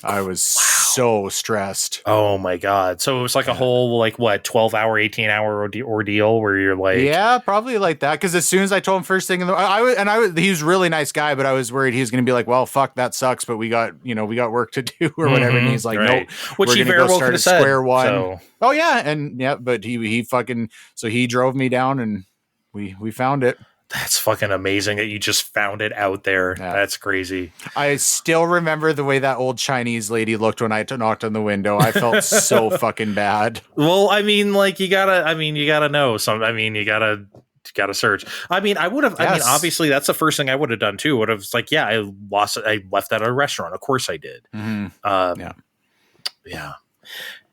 I was so stressed. Oh my God. So it was like a whole, like, what, 12-hour, 18-hour ordeal where you're like... Yeah, probably like that. Because as soon as I told him first thing in the... he was a really nice guy, but I was worried he was going to be like, well, fuck, that sucks, but we got work to do or whatever. And he's like, no, which he very well could have said. Square one. So. Oh, yeah. And yeah, but he fucking... So he drove me down, and we found it. That's fucking amazing that you just found it out there. Yeah. That's crazy. I still remember the way that old Chinese lady looked when I knocked on the window. I felt so fucking bad. Well, I mean, like, you gotta know you gotta search. I mean, I would have, I mean, obviously that's the first thing I would have done too. Would have like, I left at a restaurant. Of course I did. Mm-hmm. Yeah.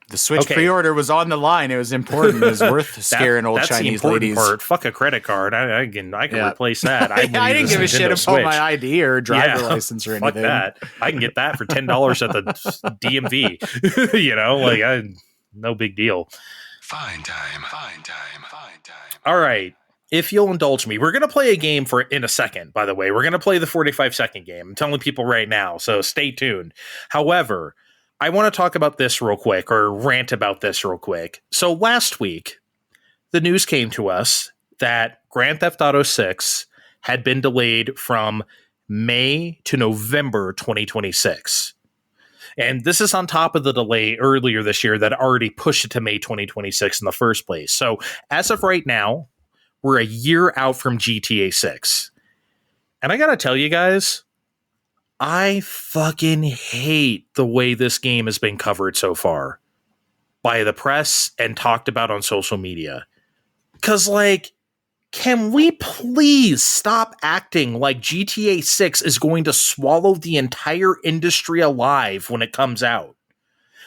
The Switch pre-order was on the line. It was important. It was worth scaring old Chinese ladies. Part. Fuck a credit card. I can replace that. I didn't give a shit about my ID or driver license or anything. Fuck that. I can get that for $10 at the DMV. No big deal. Fine time. All right. If you'll indulge me, we're going to play a game in a second, by the way. We're going to play the 45-second game. I'm telling people right now, so stay tuned. However, I want to talk about this real quick, or rant about this real quick. So last week, the news came to us that Grand Theft Auto 6 had been delayed from May to November 2026. And this is on top of the delay earlier this year that already pushed it to May 2026 in the first place. So as of right now, we're a year out from GTA 6. And I got to tell you guys, I fucking hate the way this game has been covered so far by the press and talked about on social media. Because, like, can we please stop acting like GTA 6 is going to swallow the entire industry alive when it comes out?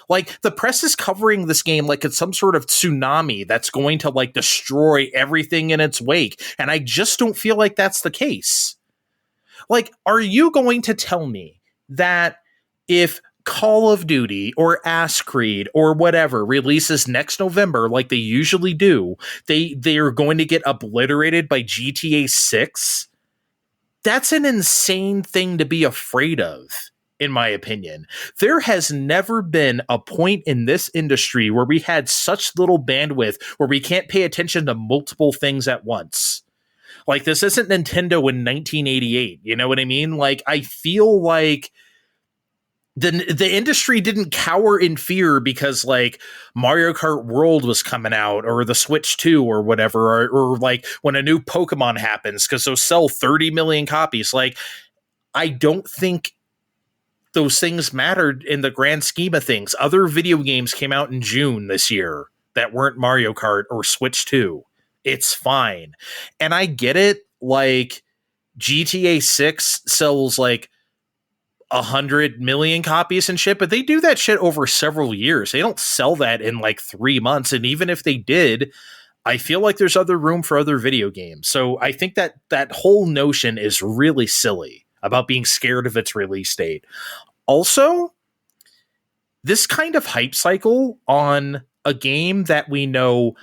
Like, the press is covering this game like it's some sort of tsunami that's going to, like, destroy everything in its wake. And I just don't feel like that's the case. Like, are you going to tell me that if Call of Duty or Ass Creed or whatever releases next November like they usually do, they are going to get obliterated by GTA 6? That's an insane thing to be afraid of, in my opinion. There has never been a point in this industry where we had such little bandwidth where we can't pay attention to multiple things at once. Like, this isn't Nintendo in 1988. You know what I mean? Like, I feel like the industry didn't cower in fear because, like, Mario Kart World was coming out, or the Switch 2 or whatever, or like when a new Pokemon happens, because those sell 30 million copies. Like, I don't think those things mattered in the grand scheme of things. Other video games came out in June this year that weren't Mario Kart or Switch 2. It's fine. And I get it. Like, GTA 6 sells like 100 million copies and shit, but they do that shit over several years. They don't sell that in like 3 months. And even if they did, I feel like there's other room for other video games. So I think that whole notion is really silly about being scared of its release date. Also, this kind of hype cycle on a game that we know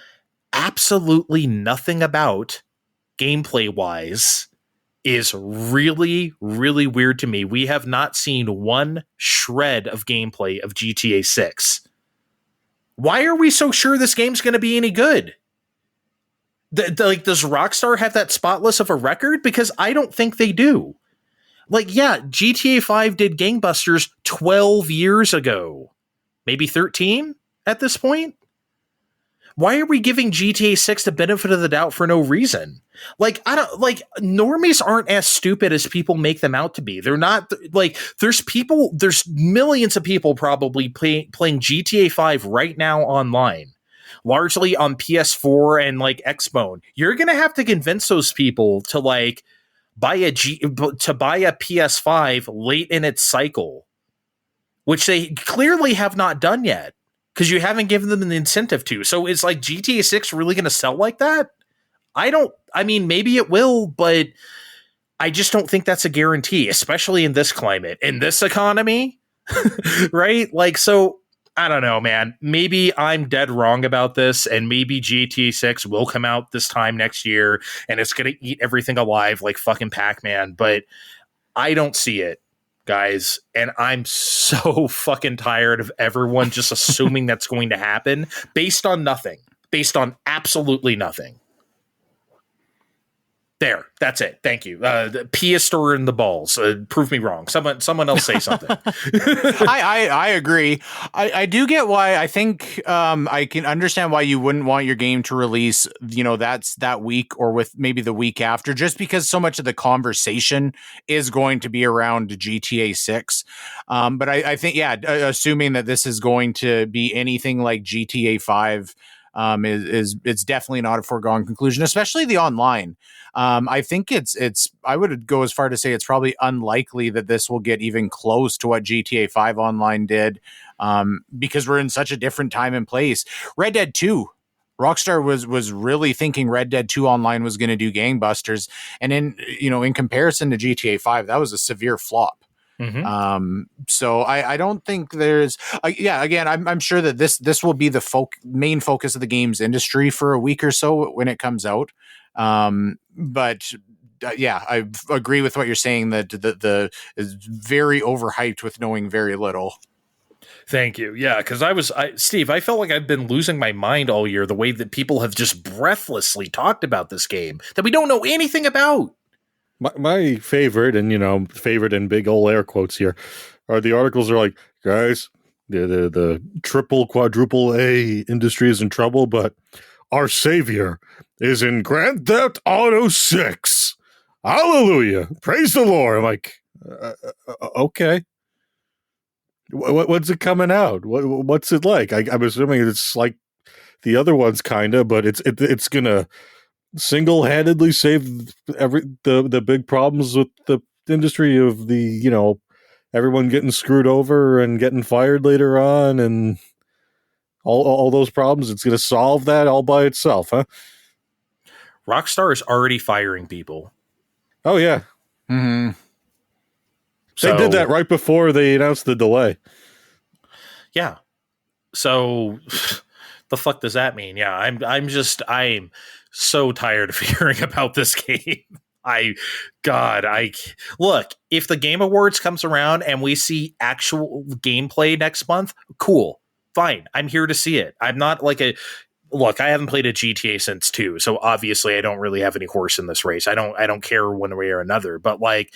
absolutely nothing about gameplay wise is really, really weird to me. We have not seen one shred of gameplay of GTA 6. Why are we so sure this game's going to be any good? Like, does Rockstar have that spotless of a record? Because I don't think they do. Like, yeah, GTA 5 did gangbusters 12 years ago. Maybe 13 at this point? Why are we giving GTA 6 the benefit of the doubt for no reason? Like, normies aren't as stupid as people make them out to be. They're not, like, there's millions of people probably playing GTA 5 right now online, largely on PS4 and, like, Xbone. You're going to have to convince those people to, like, buy a PS5 late in its cycle, which they clearly have not done yet. Because you haven't given them an incentive to. So it's like, GTA 6 really going to sell like that? I mean, maybe it will, but I just don't think that's a guarantee, especially in this climate, in this economy, right? Like, so I don't know, man. Maybe I'm dead wrong about this, and maybe GTA 6 will come out this time next year, and it's going to eat everything alive like fucking Pac-Man, but I don't see it, guys, and I'm so fucking tired of everyone just assuming that's going to happen based on nothing, based on absolutely nothing. There, that's it. Thank you. The Pia stir in the balls. Prove me wrong. Someone else say something. I agree. I do get why. I think I can understand why you wouldn't want your game to release, that's that week or with maybe the week after, just because so much of the conversation is going to be around GTA 6. But I think, assuming that this is going to be anything like GTA 5, it's definitely not a foregone conclusion, especially the online. I think I would go as far to say it's probably unlikely that this will get even close to what GTA 5 online did, because we're in such a different time and place. Red Dead 2, Rockstar was really thinking Red Dead 2 online was going to do gangbusters, and in comparison to GTA 5, that was a severe flop. Mm-hmm. So I don't think there's again, I'm sure that this will be the main focus of the games industry for a week or so when it comes out. But I agree with what you're saying, that the is very overhyped with knowing very little. Thank you. Yeah, because Steve, I felt like I've been losing my mind all year, the way that people have just breathlessly talked about this game that we don't know anything about. My favorite, and favorite in big old air quotes here, are the articles are like, guys, the triple, quadruple A industry is in trouble, but our savior is in Grand Theft Auto 6. Hallelujah. Praise the Lord. I'm like, okay. What's it coming out? What's it like? I'm assuming it's like the other ones, kind of, but it's going to single-handedly save the big problems with the industry of everyone getting screwed over and getting fired later on, and all those problems. It's going to solve that all by itself, huh? Rockstar is already firing people. Oh yeah. Mm-hmm. They did that right before they announced the delay. Yeah. So the fuck does that mean? Yeah, I'm so tired of hearing about this game. Look, if the Game Awards comes around and we see actual gameplay next month, cool. Fine. I'm here to see it. I'm not like look, I haven't played a GTA since 2, so obviously I don't really have any horse in this race. I don't care one way or another, but like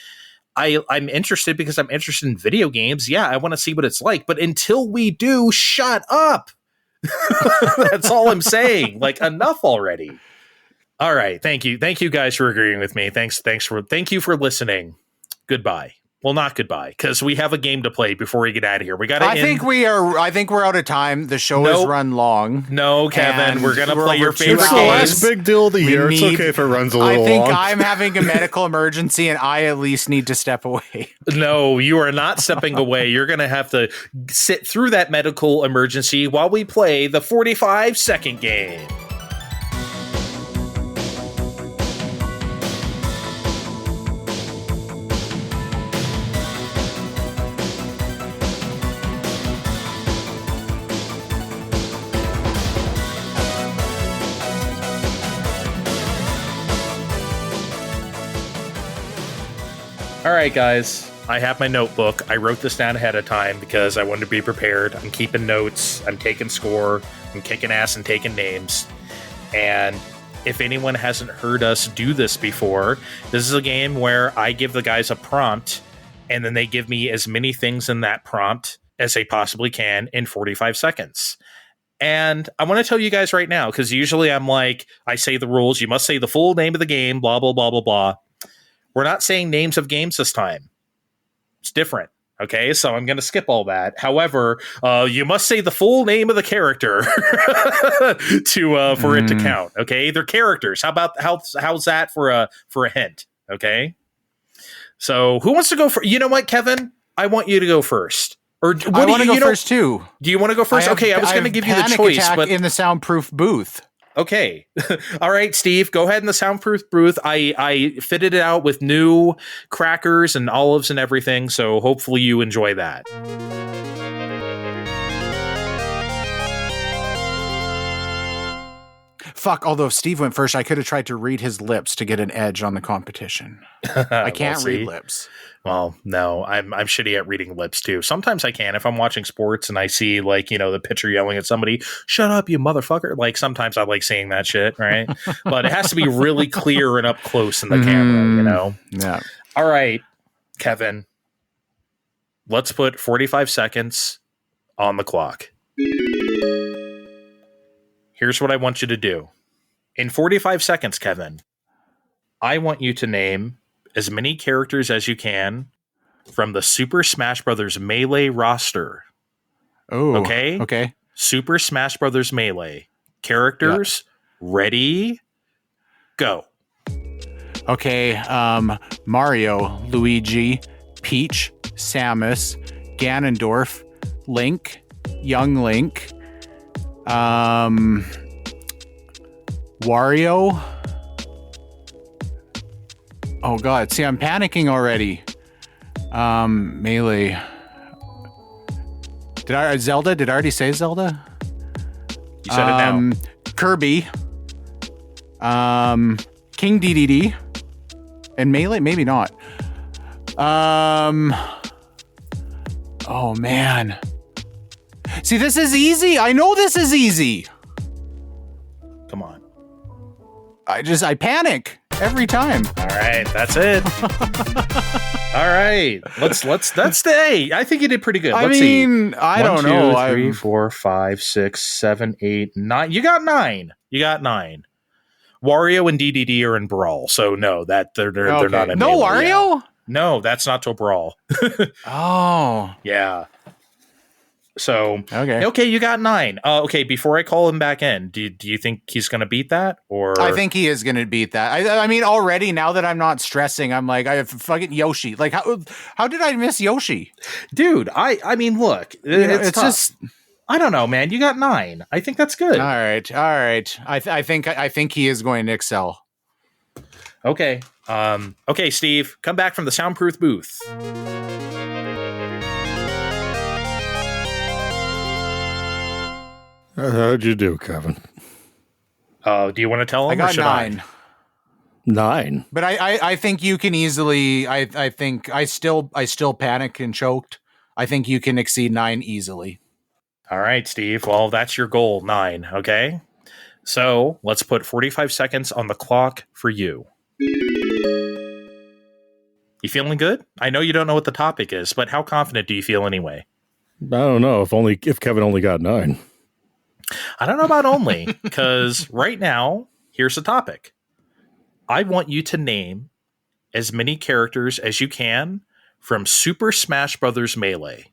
I'm interested because I'm interested in video games. Yeah, I want to see what it's like, but until we do, shut up. That's all I'm saying. Like, enough already. All right. Thank you. Thank you guys for agreeing with me. Thank you for listening. Goodbye. Well, not goodbye, because we have a game to play before we get out of here. We got to I think we're out of time. The show has run long. No, Kevin, we're going to play your favorite game. It's the last big deal of the year. It's okay if it runs a little long. I think I'm having a medical emergency, and I at least need to step away. No, you are not stepping away. You're going to have to sit through that medical emergency while we play the 45-second game. All right, guys, I have my notebook. I wrote this down ahead of time because I wanted to be prepared. I'm keeping notes. I'm taking score. I'm kicking ass and taking names. And if anyone hasn't heard us do this before, this is a game where I give the guys a prompt, and then they give me as many things in that prompt as they possibly can in 45 seconds. And I want to tell you guys right now, because usually I'm like, I say the rules, you must say the full name of the game, blah, blah, blah, blah, blah. We're not saying names of games this time. It's different. Okay, so I'm going to skip all that. However, you must say the full name of the character for it to count. Okay, they're characters. How's that for a hint? Okay, so who wants to go first? You know what, Kevin? I want you to go first. Or I want to go first too. Do you want to go first? I was going to give you the choice, but in the soundproof booth. Okay. All right, Steve, go ahead in the soundproof booth. I fitted it out with new crackers and olives and everything, so hopefully you enjoy that. Fuck, although if Steve went first, I could have tried to read his lips to get an edge on the competition. I can't read lips. Well, no, I'm shitty at reading lips too. Sometimes I can if I'm watching sports and I see the pitcher yelling at somebody, "Shut up, you motherfucker!" Like sometimes I like saying that shit, right? But it has to be really clear and up close in the camera, Yeah. All right, Kevin, let's put 45 seconds on the clock. Here's what I want you to do. In 45 seconds, Kevin, I want you to name as many characters as you can from the Super Smash Bros. Melee roster. Oh, okay. Okay. Super Smash Bros. Melee characters. Yeah. Ready? Go. Okay. Mario, Luigi, Peach, Samus, Ganondorf, Link, Young Link, Wario. Oh god, see, I'm panicking already. Melee. Zelda? Did I already say Zelda? You said it now. Kirby. King DDD. And Melee? Maybe not. Oh man. See, this is easy. I know this is easy. Come on. I panic every time. All right, that's it. All right, hey, I think you did pretty good. Let's see. I don't know. 1, 2, 3, 4, 5, 6, 7, 8, 9. You got 9. Wario and DDD are in Brawl, so no, that they're not in. No Melee, Wario? Yeah. No, that's not till Brawl. Oh, yeah. So okay, you got 9. Okay, before I call him back in, do you think he's going to beat that? Or I think he is going to beat that. I mean, already now that I'm not stressing, I'm like, I have fucking Yoshi. Like, how did I miss Yoshi, dude? I mean, look, it's just I don't know, man. You got 9. I think that's good. All right. I think he is going to excel. Okay. Okay, Steve, come back from the soundproof booth. How'd you do, Kevin? Do you want to tell him? I got 9. 9. But I think you can easily. I think I still panicked and choked. I think you can exceed 9 easily. All right, Steve. Well, that's your goal, 9. Okay. So let's put 45 seconds on the clock for you. You feeling good? I know you don't know what the topic is, but how confident do you feel anyway? I don't know. If Kevin only got 9. I don't know about only, because right now, here's the topic. I want you to name as many characters as you can from Super Smash Bros. Melee.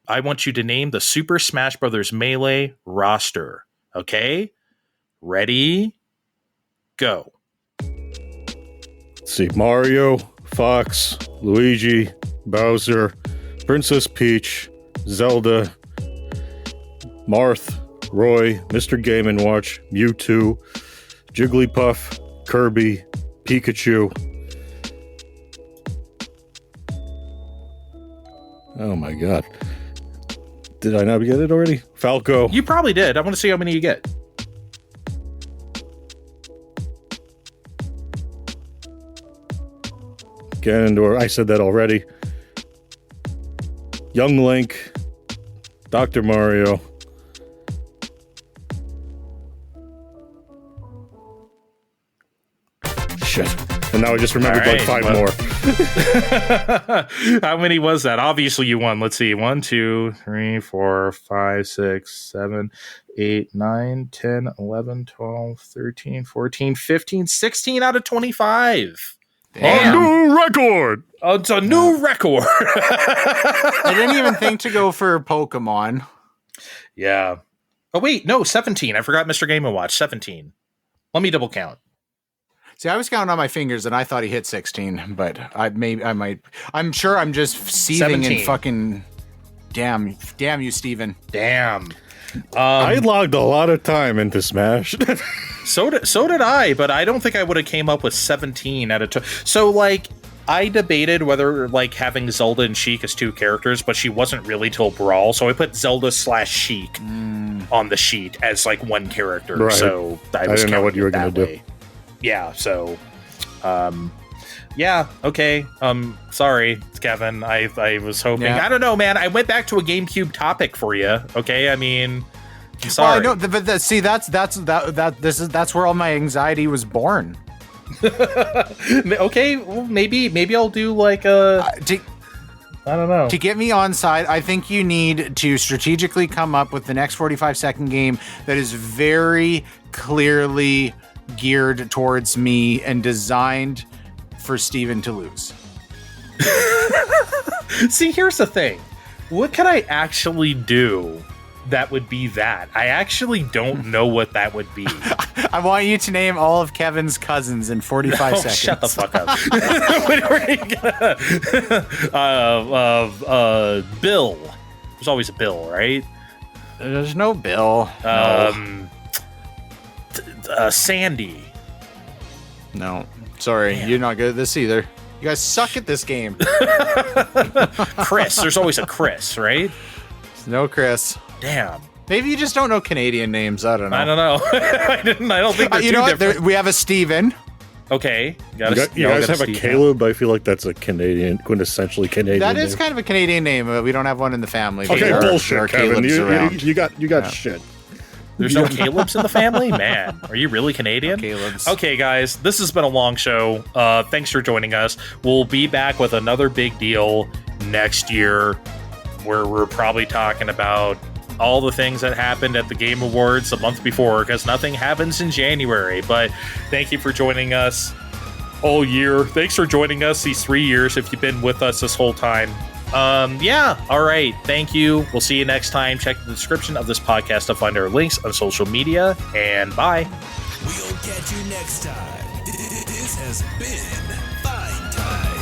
I want you to name the Super Smash Bros. Melee roster. Okay? Ready? Go. Let's see. Mario, Fox, Luigi, Bowser, Princess Peach, Zelda, Marth, Roy, Mr. Game & Watch, Mewtwo, Jigglypuff, Kirby, Pikachu. Oh my god. Did I not get it already? Falco. You probably did. I want to see how many you get. Ganondorf. I said that already. Young Link. Dr. Mario. shit. And now I just remembered All right, like 5 more. How many was that? Obviously you won. Let's see. 1, 2, 3, 4, 5, 6, 7, 8, 9, 10, 11, 12, 13, 14, 15, 16 out of 25. A new record! Oh, it's a new record. I didn't even think to go for Pokemon. Yeah. Oh, wait. No, 17. I forgot Mr. Game & Watch. 17. Let me double count. See, I was counting on my fingers, and I thought he hit 16, but I'm sure I'm just seething 17. in fucking. Damn you, Steven. Damn. I logged a lot of time into Smash. So did I, but I don't think I would have came up with 17 out of 2. So, like, I debated whether, like, having Zelda and Sheik as 2 characters, but she wasn't really till Brawl, so I put Zelda/Sheik on the sheet as, like, 1 character. Right. So I didn't know what you were going to do. Yeah, so... yeah, okay. Sorry, Kevin. I was hoping. Yeah. I don't know, man. I went back to a GameCube topic for you. Okay, I mean, I'm sorry. Well, I know, but see, that's where all my anxiety was born. Okay, well, maybe I'll do like a. I don't know. To get me on side, I think you need to strategically come up with the next 45-second game that is very clearly geared towards me and designed for Steven to lose. See, here's the thing. What can I actually do that would be that? I actually don't know what that would be. I want you to name all of Kevin's cousins in 45 seconds. Shut the fuck up. Bill. There's always a Bill, right? There's no Bill. Sandy. No. Sorry, you're not good at this either. You guys suck at this game. Chris. There's always a Chris, right? No Chris. Damn. Maybe you just don't know Canadian names. I don't know. I don't know. I don't think they're you too know what? different. We have a Steven. Okay. You guys have a Caleb? I feel like that's a Canadian, quintessentially Canadian That is name. kind of a Canadian name. But we don't have one in the family. Okay, There are bullshit, Kevin. Caleb's around. You got shit. There's no Caleb's in the family? Man, are you really Canadian? Caleb's. Okay, guys, this has been a long show. Thanks for joining us. We'll be back with another big deal next year where we're probably talking about all the things that happened at the Game Awards the month before, because nothing happens in January. But thank you for joining us all year. Thanks for joining us these 3 years if you've been with us this whole time. Yeah, all right. Thank you. We'll see you next time. Check the description of this podcast to find our links on social media, and bye. We'll catch you next time. This has been Fine Time.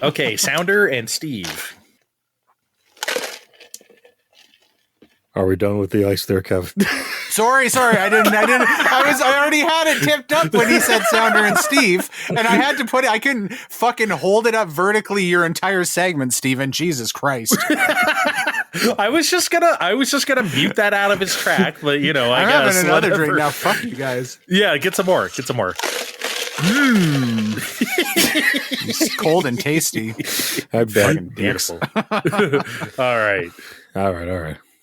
Okay, Sounder and Steve. Are we done with the ice there, Kevin? Sorry. I already had it tipped up when he said Sounder and Steve, and I had to put it. I couldn't fucking hold it up vertically your entire segment, Steven. Jesus Christ. I was just gonna mute that out of his track, but you know, I'm I guess having another whatever. drink now. Fuck you guys. Yeah, get some more. It's cold and tasty. I bet. Beautiful. All right. All right.